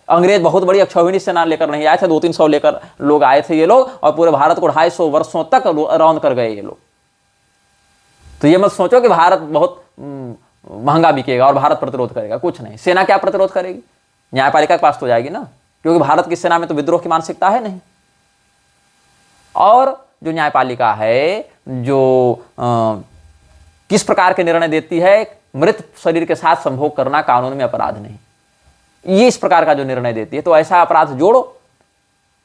अंग्रेज बहुत बड़ी अक्षौहिणी सेना लेकर नहीं आए थे, 200-300 लेकर लोग आए थे ये लोग, और पूरे भारत को 250 वर्षों तक रौंद कर गए ये लोग। तो ये मत सोचो कि भारत बहुत महंगा बिकेगा और भारत प्रतिरोध करेगा, कुछ नहीं। सेना क्या प्रतिरोध करेगी? न्यायपालिका के पास तो जाएगी ना, क्योंकि भारत की सेना में तो विद्रोह की मानसिकता है नहीं। और जो न्यायपालिका है जो किस प्रकार के निर्णय देती है, मृत शरीर के साथ संभोग करना कानून में अपराध नहीं, ये इस प्रकार का जो निर्णय देती है, तो ऐसा अपराध जोड़ो,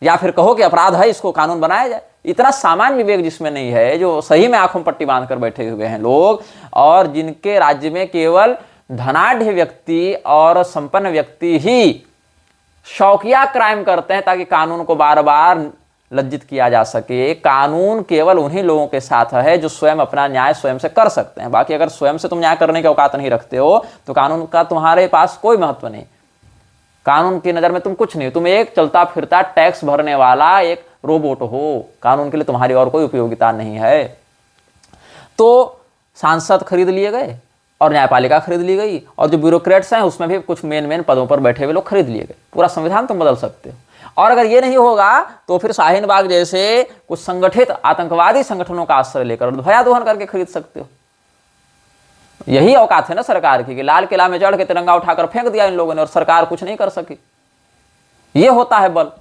या फिर कहो कि अपराध है, इसको कानून बनाया जाए। इतना सामान्य विवेक जिसमें नहीं है, जो सही में आंखों पट्टी बांध कर बैठे हुए हैं लोग, और जिनके राज्य में केवल धनाढ़ व्यक्ति और संपन्न व्यक्ति ही शौकिया क्राइम करते हैं ताकि कानून को बार बार लज्जित किया जा सके। कानून केवल उन्हीं लोगों के साथ है जो स्वयं अपना न्याय स्वयं से कर सकते हैं। बाकी अगर स्वयं से तुम न्याय करने की औकात नहीं रखते हो तो कानून का तुम्हारे पास कोई महत्व नहीं। कानून की नजर में तुम कुछ नहीं, तुम एक चलता फिरता टैक्स भरने वाला एक रोबोट हो। कानून के लिए तुम्हारी और कोई उपयोगिता नहीं है। तो सांसद खरीद लिए गए और न्यायपालिका खरीद ली गई, और जो ब्यूरोक्रेट्स हैं उसमें भी कुछ मेन पदों पर बैठे हुए लोग खरीद लिए गए। पूरा संविधान तुम बदल सकते हो। और अगर ये नहीं होगा तो फिर शाहीन बाग जैसे कुछ संगठित आतंकवादी संगठनों का आश्रय लेकर ध्वजा दोहन करके खरीद सकते हो। यही औकात है ना सरकार की, कि लाल किला में चढ़ के तिरंगा उठाकर फेंक दिया इन लोगों ने और सरकार कुछ नहीं कर सकी। ये होता है बल।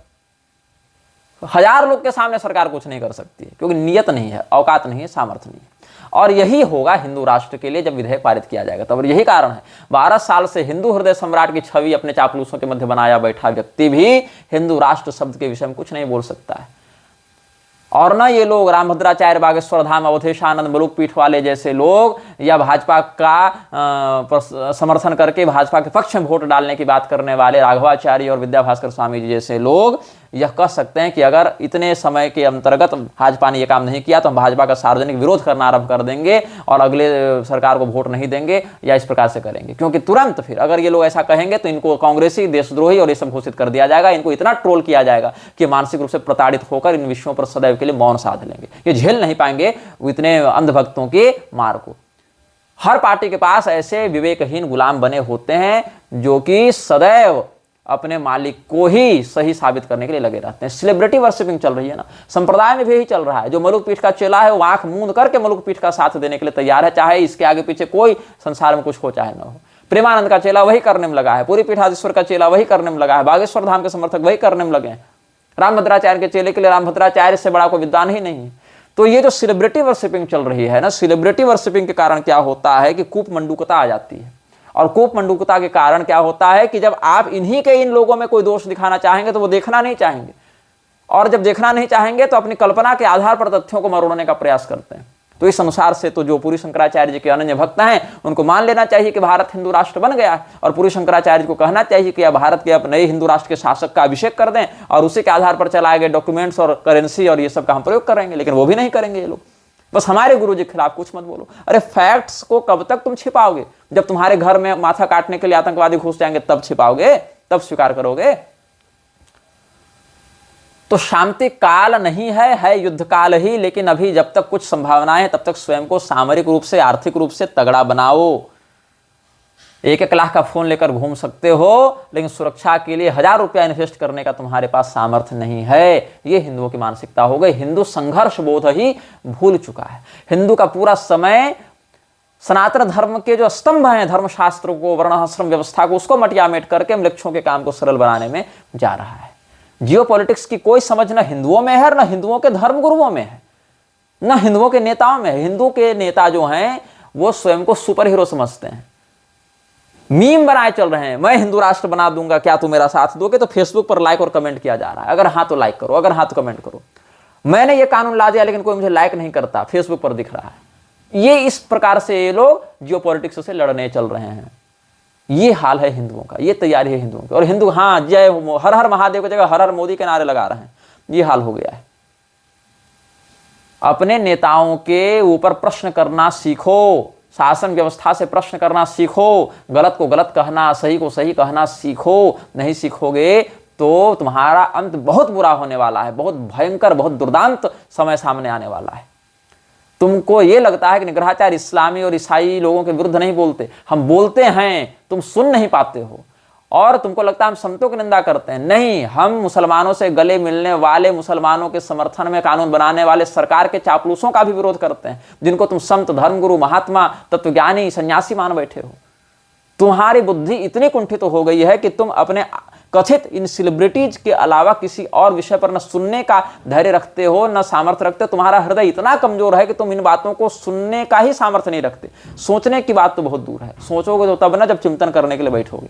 1000 लोग के सामने सरकार कुछ नहीं कर सकती है, क्योंकि नियत नहीं है, औकात नहीं है, सामर्थ्य नहीं है। और यही होगा हिंदू राष्ट्र के लिए जब विधेयक पारित किया जाएगा तब। यही कारण है 12 साल से हिंदू हृदय सम्राट की छवि अपने चापलूसों के मध्य बनाया बैठा व्यक्ति भी हिंदू राष्ट्र शब्द के विषय में कुछ नहीं बोल सकता है। और ना ये लोग रामभद्राचार्य, बागेश्वर धाम, अवधेशानंद, मलुक पीठ वाले जैसे लोग, या भाजपा का समर्थन करके भाजपा के पक्ष में वोट डालने की बात करने वाले राघवाचार्य और विद्या भास्कर स्वामी जी जैसे लोग, यह कह सकते हैं कि अगर इतने समय के अंतर्गत भाजपा ने यह काम नहीं किया तो हम भाजपा का सार्वजनिक विरोध करना आरंभ कर देंगे और अगले सरकार को वोट नहीं देंगे या इस प्रकार से करेंगे। क्योंकि तुरंत फिर अगर ये लोग ऐसा कहेंगे तो इनको कांग्रेसी, देशद्रोही और ये सब घोषित कर दिया जाएगा। इनको इतना ट्रोल किया जाएगा कि मानसिक रूप से प्रताड़ित होकर इन विषयों पर सदैव के लिए मौन साध लेंगे। ये झेल नहीं पाएंगे इतने अंधभक्तों के मार को। हर पार्टी के पास ऐसे विवेकहीन गुलाम बने होते हैं जो कि सदैव अपने मालिक को ही सही साबित करने के लिए लगे रहते हैं। सेलिब्रिटी वर्शिपिंग चल रही है ना, संप्रदाय में भी यही चल रहा है। जो मलुक पीठ का चेला है वो आंख मूंद करके मलुक पीठ का साथ देने के लिए तैयार है, चाहे इसके आगे पीछे कोई संसार में कुछ हो चाहे न हो। प्रेमानंद का चेला वही करने में लगा है, पूरी पीठाधीश्वर का चेला वही करने में लगा है, बागेश्वर धाम के समर्थक वही करने में लगे हैं। रामभद्राचार्य के चेले के लिए रामभद्राचार्य से बड़ा कोई विद्वान ही नहीं है। तो ये जो सेलिब्रिटी वर्शिपिंग चल रही है ना, सेलिब्रिटी वर्शिपिंग के कारण क्या होता है कि कूप मंडूकता आ जाती है। और कूप मंडूकता के कारण क्या होता है कि जब आप इन्हीं के इन लोगों में कोई दोष दिखाना चाहेंगे तो वो देखना नहीं चाहेंगे, और जब देखना नहीं चाहेंगे तो अपनी कल्पना के आधार पर तथ्यों को मरोड़ने का प्रयास करते हैं। तो इस अनुसार से तो जो पूरी शंकराचार्य जी के अनन्य भक्त हैं उनको मान लेना चाहिए कि भारत हिंदू राष्ट्र बन गया है, और पूरी शंकराचार्य जी को कहना चाहिए कि अब भारत के अब नए हिंदू राष्ट्र के शासक का अभिषेक कर दें और उसी के आधार पर चलाए गए डॉक्यूमेंट्स और करेंसी और ये सब का हम प्रयोग करेंगे। लेकिन वो भी नहीं करेंगे ये लोग। बस हमारे गुरु जी के खिलाफ कुछ मत बोलो। अरे फैक्ट्स को कब तक तुम छिपाओगे? जब तुम्हारे घर में माथा काटने के लिए आतंकवादी घुस जाएंगे तब छिपाओगे, तब स्वीकार करोगे। तो शांति काल नहीं है युद्ध काल ही। लेकिन अभी जब तक कुछ संभावनाएं हैं तब तक स्वयं को सामरिक रूप से, आर्थिक रूप से तगड़ा बनाओ। 1-1 लाख का फोन लेकर घूम सकते हो, लेकिन सुरक्षा के लिए 1000 रुपया इन्वेस्ट करने का तुम्हारे पास सामर्थ्य नहीं है। ये हिंदुओं की मानसिकता हो गई। हिंदू संघर्ष बोध ही भूल चुका है। हिंदू का पूरा समय सनातन धर्म के जो स्तंभ हैं, धर्मशास्त्र को, वर्णाश्रम व्यवस्था को, उसको मटियामेट करके मृक्षों के काम को सरल बनाने में जा रहा है। जियोपॉलिटिक्स की कोई समझ न हिंदुओं में है, न हिंदुओं के धर्म गुरुओं में है, न हिंदुओं के नेताओं में है। हिंदू के नेता जो हैं वो स्वयं को सुपर हीरो समझते हैं। मीम बनाए चल रहे हैं, मैं हिंदू राष्ट्र बना दूंगा, क्या तुम मेरा साथ दोगे? तो फेसबुक पर लाइक और कमेंट किया जा रहा है, अगर हाँ तो लाइक करो, अगर हाँ तो कमेंट करो। मैंने ये कानून ला दिया लेकिन कोई मुझे लाइक नहीं करता, फेसबुक पर दिख रहा है। ये इस प्रकार से ये लोग जियोपॉलिटिक्स से लड़ने चल रहे हैं। ये हाल है हिंदुओं का, ये तैयारी है हिंदुओं की। और हिंदू हाँ जय हर हर महादेव की जगह हर हर मोदी के नारे लगा रहे हैं। ये हाल हो गया है। अपने नेताओं के ऊपर प्रश्न करना सीखो, शासन व्यवस्था से प्रश्न करना सीखो, गलत को गलत कहना, सही को सही कहना सीखो। नहीं सीखोगे तो तुम्हारा अंत बहुत बुरा होने वाला है, बहुत भयंकर, बहुत दुर्दांत समय सामने आने वाला है। तुमको ये लगता है कि निग्रहाचार्य इस्लामी और ईसाई लोगों के विरुद्ध नहीं बोलते, हम बोलते हैं, तुम सुन नहीं पाते हो। और तुमको लगता है हम संतों की निंदा करते हैं। नहीं, हम मुसलमानों से गले मिलने वाले, मुसलमानों के समर्थन में कानून बनाने वाले सरकार के चापलूसों का भी विरोध करते हैं, जिनको तुम संत, धर्मगुरु, महात्मा, तत्वज्ञानी, सन्यासी मान बैठे हो। तुम्हारी बुद्धि इतनी कुंठित हो गई है कि तुम अपने कथित इन सेलिब्रिटीज के अलावा किसी और विषय पर न सुनने का धैर्य रखते हो, न सामर्थ्य रखते हो। तुम्हारा हृदय इतना कमजोर है कि तुम इन बातों को सुनने का ही सामर्थ्य नहीं रखते। सोचने की बात तो बहुत दूर है, सोचोगे तो तब ना जब चिंतन करने के लिए बैठोगे।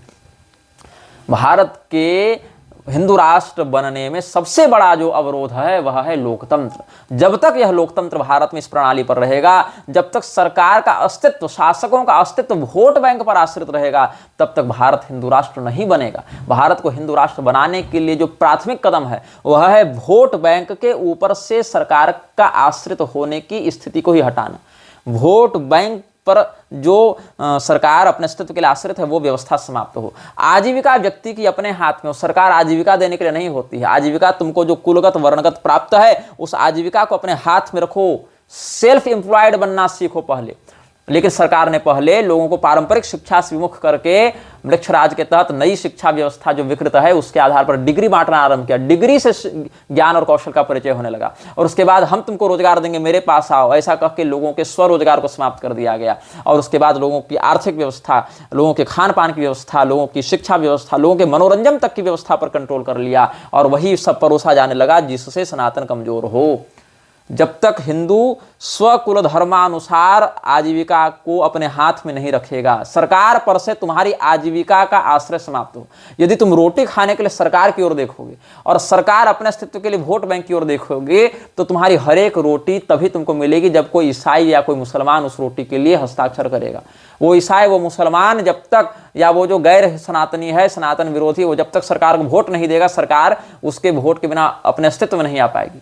भारत के हिंदू राष्ट्र बनने में सबसे बड़ा जो अवरोध है वह है लोकतंत्र। जब तक यह लोकतंत्र भारत में इस प्रणाली पर रहेगा, जब तक सरकार का अस्तित्व, शासकों का अस्तित्व वोट बैंक पर आश्रित रहेगा, तब तक भारत हिंदू राष्ट्र नहीं बनेगा। भारत को हिंदू राष्ट्र बनाने के लिए जो प्राथमिक कदम है वह है वोट बैंक के ऊपर से सरकार का आश्रित होने की स्थिति को ही हटाना। वोट बैंक पर जो सरकार अपने अस्तित्व के लिए आश्रित है वो व्यवस्था समाप्त हो। आजीविका व्यक्ति की अपने हाथ में हो। सरकार आजीविका देने के लिए नहीं होती है। आजीविका तुमको जो कुलगत वर्णगत प्राप्त है उस आजीविका को अपने हाथ में रखो। सेल्फ एम्प्लॉयड बनना सीखो पहले। लेकिन सरकार ने पहले लोगों को पारंपरिक शिक्षा से विमुख करके वृक्षराज के तहत नई शिक्षा व्यवस्था जो विकृत है उसके आधार पर डिग्री बांटना आरंभ किया। डिग्री से ज्ञान और कौशल का परिचय होने लगा। और उसके बाद हम तुमको रोजगार देंगे, मेरे पास आओ, ऐसा कह के लोगों के स्वरोजगार को समाप्त कर दिया गया। और उसके बाद लोगों की आर्थिक व्यवस्था, लोगों के खान पान की व्यवस्था, लोगों की शिक्षा व्यवस्था, लोगों के मनोरंजन तक की व्यवस्था पर कंट्रोल कर लिया। और वही सब परोसा जाने लगा जिससे सनातन कमजोर हो। जब तक हिंदू स्वकुल धर्मानुसार आजीविका को अपने हाथ में नहीं रखेगा, सरकार पर से तुम्हारी आजीविका का आश्रय समाप्त हो। यदि तुम रोटी खाने के लिए सरकार की ओर देखोगे और सरकार अपने अस्तित्व के लिए वोट बैंक की ओर देखोगे, तो तुम्हारी हर एक रोटी तभी तुमको मिलेगी जब कोई ईसाई या कोई मुसलमान उस रोटी के लिए हस्ताक्षर करेगा। वो ईसाई, वो मुसलमान जब तक, या वो जो गैर सनातनी है, सनातन विरोधी, वो जब तक सरकार को वोट नहीं देगा, सरकार उसके वोट के बिना अपने अस्तित्व में नहीं आ पाएगी।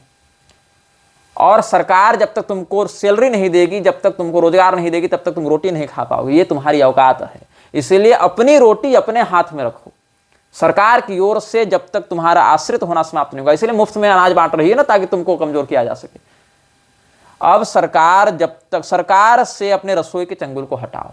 और सरकार जब तक तुमको सैलरी नहीं देगी, जब तक तुमको रोजगार नहीं देगी, तब तक तुम रोटी नहीं खा पाओगे। ये तुम्हारी औकात है। इसीलिए अपनी रोटी अपने हाथ में रखो। सरकार की ओर से जब तक तुम्हारा आश्रित होना समाप्त नहीं होगा, इसलिए मुफ्त में अनाज बांट रही है ना, ताकि तुमको कमजोर किया जा सके। अब सरकार, जब तक सरकार से अपने रसोई के चंगुल को हटाओ।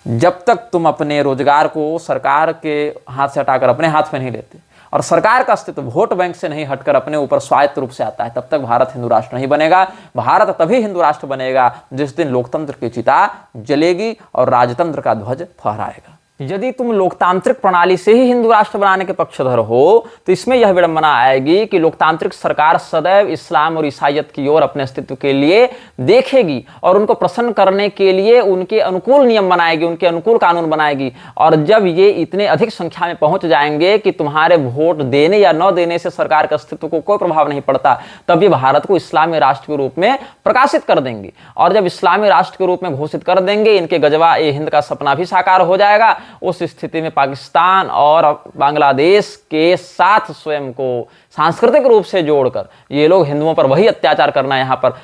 जब तक तुम अपने रोजगार को सरकार के हाथ से हटाकर अपने हाथ में नहीं लेते और सरकार का अस्तित्व वोट बैंक से नहीं हटकर अपने ऊपर स्वायत्त रूप से आता है, तब तक भारत हिंदू राष्ट्र नहीं बनेगा। भारत तभी हिंदू राष्ट्र बनेगा जिस दिन लोकतंत्र की चिता जलेगी और राजतंत्र का ध्वज फहराएगा। यदि तुम लोकतांत्रिक प्रणाली से ही हिंदू राष्ट्र बनाने के पक्षधर हो, तो इसमें यह विडंबना आएगी कि लोकतांत्रिक सरकार सदैव इस्लाम और ईसाइयत की ओर अपने अस्तित्व के लिए देखेगी और उनको प्रसन्न करने के लिए उनके अनुकूल नियम बनाएगी, उनके अनुकूल कानून बनाएगी। और जब ये इतने अधिक संख्या में पहुंच जाएंगे कि तुम्हारे वोट देने या न देने से सरकार के अस्तित्व को कोई प्रभाव नहीं पड़ता, तब ये भारत को इस्लामी राष्ट्र के रूप में प्रकाशित कर देंगे। और जब इस्लामी राष्ट्र के रूप में घोषित कर देंगे, इनके गजवा ए हिंद का सपना भी साकार हो जाएगा। उस स्थिति में पाकिस्तान और बांग्लादेश के साथ स्वयं को सांस्कृतिक रूप से जोड़कर ये लोग हिंदुओं पर वही अत्याचार करना यहाँ पर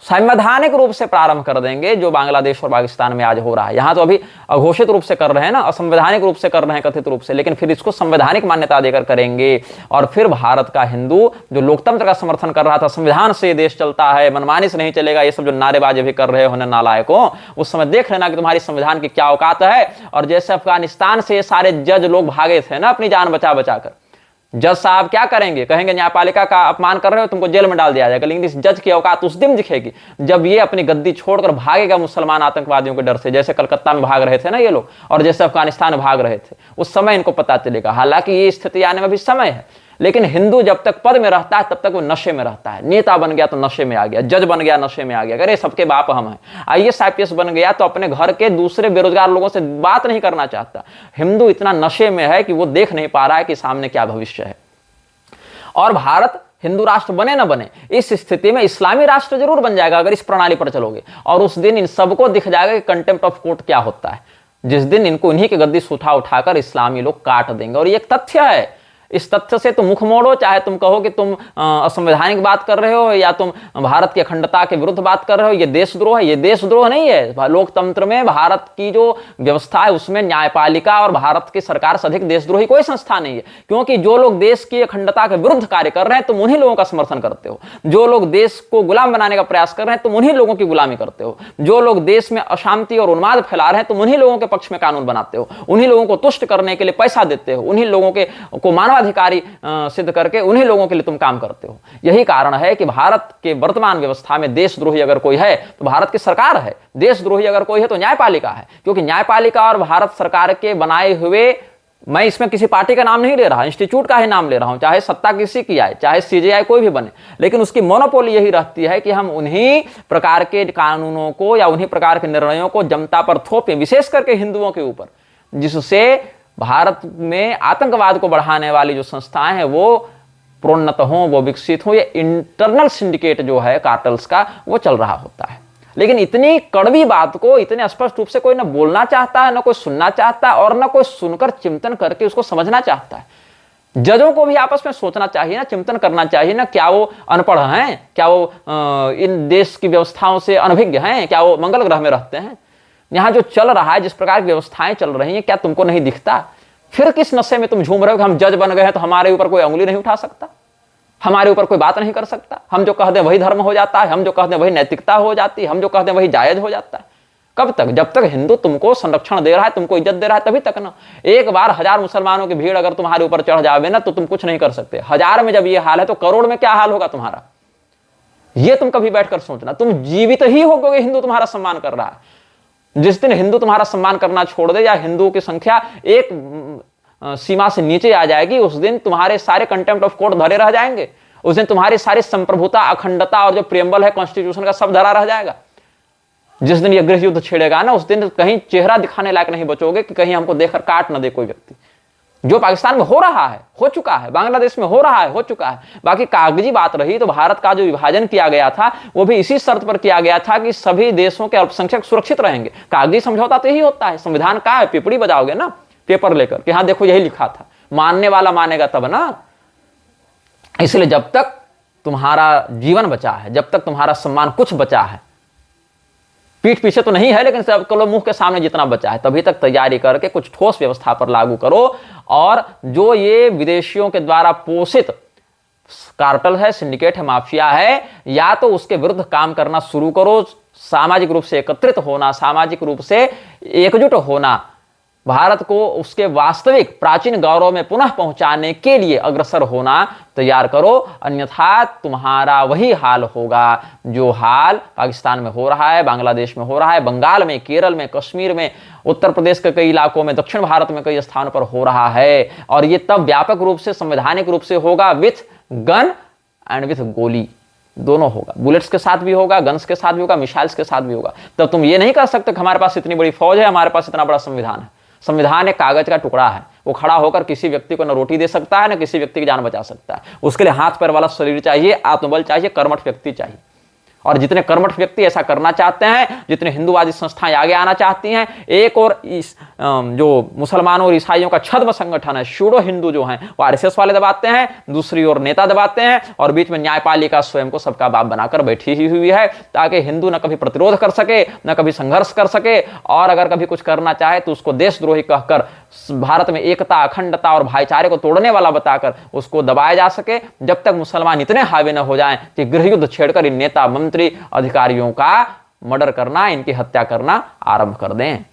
संवैधानिक रूप से प्रारंभ कर देंगे जो बांग्लादेश और पाकिस्तान में आज हो रहा है। यहाँ तो अभी अघोषित रूप से कर रहे हैं ना, असंवैधानिक रूप से कर रहे हैं कथित रूप से, लेकिन फिर इसको संवैधानिक मान्यता देकर करेंगे। और फिर भारत का हिंदू जो लोकतंत्र का समर्थन कर रहा था, संविधान से देश चलता है, मनमानी से नहीं चलेगा, ये सब जो नारेबाजी भी कर रहे हो नालायकों, उस समय देख लेना कि तुम्हारी संविधान की क्या औकात है। और जैसे अफगानिस्तान से ये सारे जज लोग भागे थे ना अपनी जान बचा बचा कर, जज साहब क्या करेंगे, कहेंगे न्यायपालिका का अपमान कर रहे हो, तुमको जेल में डाल दिया जाएगा। लेकिन इस जज की औकात उस दिन दिखेगी जब ये अपनी गद्दी छोड़कर भागेगा मुसलमान आतंकवादियों के डर से, जैसे कलकत्ता में भाग रहे थे ना ये लोग, और जैसे अफगानिस्तान में भाग रहे थे, उस समय इनको पता चलेगा। हालांकि ये स्थिति आने में भी समय है, लेकिन हिंदू जब तक पद में रहता है तब तक वो नशे में रहता है। नेता बन गया तो नशे में आ गया, जज बन गया नशे में आ गया, अरे सबके बाप हम हैं। आईएएस आईपीएस बन गया तो अपने घर के दूसरे बेरोजगार लोगों से बात नहीं करना चाहता। हिंदू इतना नशे में है कि वो देख नहीं पा रहा है कि सामने क्या भविष्य है। और भारत हिंदू राष्ट्र बने ना बने, इस स्थिति में इस्लामी राष्ट्र जरूर बन जाएगा अगर इस प्रणाली पर चलोगे। और उस दिन इन सबको दिख जाएगा कि कंटेम्प्ट ऑफ कोर्ट क्या होता है, जिस दिन इनको इन्हीं के गद्दी से उठाकर इस्लामी लोग काट देंगे। और ये एक तथ्य है, इस तथ्य से तुम मुख मोड़ो, चाहे तुम कहो कि तुम असंवैधानिक बात कर रहे हो या तुम भारत की अखंडता के विरुद्ध बात कर रहे हो, ये देशद्रोह है। ये देशद्रोह नहीं है। लोकतंत्र में भारत की जो व्यवस्था है उसमें न्यायपालिका और भारत की सरकार से अधिक देशद्रोही कोई संस्था नहीं है। क्योंकि जो लोग देश की अखंडता के विरुद्ध कार्य कर रहे हैं तुम उन्हीं लोगों का समर्थन करते हो। जो लोग देश को गुलाम बनाने का प्रयास कर रहे हैं तुम उन्हीं लोगों की गुलामी करते हो। जो लोग देश में अशांति और उन्माद फैला रहे हैं तुम उन्हीं लोगों के पक्ष में कानून बनाते हो, उन्हीं लोगों को तुष्ट करने के लिए पैसा देते हो, उन्हीं लोगों को मानवाधिकारी सिद्ध करके उन्हीं लोगों के लिए तुम काम करते हो। यही कारण है कि भारत के वर्तमान व्यवस्था में देशद्रोही अगर कोई है तो भारत की सरकार है, देशद्रोही अगर कोई है तो न्यायपालिका है। क्योंकि न्यायपालिका और भारत सरकार के बनाए हुए, मैं इसमें किसी पार्टी का नाम नहीं ले रहा, इंस्टीट्यूट का ही नाम ले रहा हूं, चाहे सत्ता किसी की आए, चाहे सीजेआई कोई भी बने, लेकिन उसकी मोनोपोली यही रहती है कि हम उन्हीं प्रकार के कानूनों को या उन्हीं प्रकार के निर्णयों को जनता पर थोपें, विशेष करके हिंदुओं के ऊपर, जिससे भारत में आतंकवाद को बढ़ाने वाली जो संस्थाएं हैं वो प्रोन्नत हों, वो विकसित हों। ये इंटरनल सिंडिकेट जो है कार्टल्स का वो चल रहा होता है। लेकिन इतनी कड़वी बात को इतने स्पष्ट रूप से कोई ना बोलना चाहता है, ना कोई सुनना चाहता है, और ना कोई सुनकर चिंतन करके उसको समझना चाहता है। जजों को भी आपस में सोचना चाहिए ना, चिंतन करना चाहिए ना, क्या वो अनपढ़ हैं, क्या वो इन देश की व्यवस्थाओं से अनभिज्ञ हैं, क्या वो मंगल ग्रह में रहते हैं। यहाँ जो चल रहा है, जिस प्रकार की व्यवस्थाएं चल रही हैं, क्या तुमको नहीं दिखता? फिर किस नशे में तुम झूम रहे हो कि हम जज बन गए हैं तो हमारे ऊपर कोई उंगली नहीं उठा सकता, हमारे ऊपर कोई बात नहीं कर सकता, हम जो कह दें वही धर्म हो जाता है, हम जो कह दें वही नैतिकता हो जाती है, हम जो कह दें वही जायज हो जाता है। कब तक? जब तक हिंदू तुमको संरक्षण दे रहा है, तुमको इज्जत दे रहा है, तभी तक ना। एक बार 1000 मुसलमानों की भीड़ अगर तुम्हारे ऊपर चढ़ जावे ना तो तुम कुछ नहीं कर सकते। 1000 में जब ये हाल है तो करोड़ में क्या हाल होगा तुम्हारा, ये तुम कभी बैठकर सोचना। तुम जीवित ही होगे हिंदू तुम्हारा सम्मान कर रहा है। जिस दिन हिंदू तुम्हारा सम्मान करना छोड़ दे या हिंदुओं की संख्या एक सीमा से नीचे आ जाएगी, उस दिन तुम्हारे सारे कंटेम्प्ट ऑफ कोर्ट धरे रह जाएंगे उस दिन तुम्हारी सारी संप्रभुता, अखंडता और जो प्रियम्बल है कॉन्स्टिट्यूशन का सब धरा रह जाएगा। जिस दिन ये गृह युद्ध छेड़ेगा ना, उस दिन कहीं चेहरा दिखाने लायक नहीं बचोगे कि कहीं हमको देखकर काट ना दे कोई व्यक्ति। जो पाकिस्तान में हो रहा है, हो चुका है, बांग्लादेश में हो रहा है, हो चुका है। बाकी कागजी बात रही तो भारत का जो विभाजन किया गया था वो भी इसी शर्त पर किया गया था कि सभी देशों के अल्पसंख्यक सुरक्षित रहेंगे। कागजी समझौता तो यही होता है। संविधान का है, पिपड़ी बजाओगे ना पेपर लेकर कि हाँ देखो यही लिखा था, मानने वाला मानेगा तब ना। इसलिए जब तक तुम्हारा जीवन बचा है, जब तक तुम्हारा सम्मान कुछ बचा है, पीठ पीछे तो नहीं है लेकिन सब कलो मुंह के सामने जितना बचा है, तभी तक तैयारी करके कुछ ठोस व्यवस्था पर लागू करो। और जो ये विदेशियों के द्वारा पोषित कार्टल है, सिंडिकेट है, माफिया है, या तो उसके विरुद्ध काम करना शुरू करो। सामाजिक रूप से एकत्रित होना, सामाजिक रूप से एकजुट होना, भारत को उसके वास्तविक प्राचीन गौरव में पुनः पहुंचाने के लिए अग्रसर होना तैयार करो। अन्यथा तुम्हारा वही हाल होगा जो हाल पाकिस्तान में हो रहा है, बांग्लादेश में हो रहा है, बंगाल में, केरल में, कश्मीर में, उत्तर प्रदेश के कई इलाकों में, दक्षिण भारत में कई स्थानों पर हो रहा है। और ये तब व्यापक रूप से, संवैधानिक रूप से होगा, विथ गन एंड विथ गोली, दोनों होगा। बुलेट्स के साथ भी होगा, गन्स के साथ भी होगा, मिसाइल्स के साथ भी होगा। तब तुम ये नहीं कर सकते कि हमारे पास इतनी बड़ी फौज है, हमारे पास इतना बड़ा संविधान है। संविधान एक कागज का टुकड़ा है, वो खड़ा होकर किसी व्यक्ति को न रोटी दे सकता है, न किसी व्यक्ति की जान बचा सकता है। उसके लिए हाथ पैर वाला शरीर चाहिए, आत्मबल चाहिए, कर्मठ व्यक्ति चाहिए। और जितने कर्मठ व्यक्ति ऐसा करना चाहते हैं, जितने हिंदूवादी संस्थाएं आगे आना चाहती हैं, एक और जो मुसलमानों और ईसाइयों का छद्म संगठन है, शूडो हिंदू जो हैं, वो आरएसएस वाले दबाते हैं, दूसरी ओर नेता दबाते हैं, और बीच में न्यायपालिका स्वयं को सबका बाप बनाकर बैठी ही हुई है, ताकि हिंदू न कभी प्रतिरोध कर सके, न कभी संघर्ष कर सके, और अगर कभी कुछ करना चाहे तो उसको देशद्रोही कहकर, भारत में एकता, अखंडता और भाईचारे को तोड़ने वाला बताकर उसको दबाया जा सके। जब तक मुसलमान इतने हावी न हो जाएं कि गृह युद्ध छेड़कर इन नेता, मंत्री, अधिकारियों का मर्डर करना, इनकी हत्या करना आरंभ कर दें।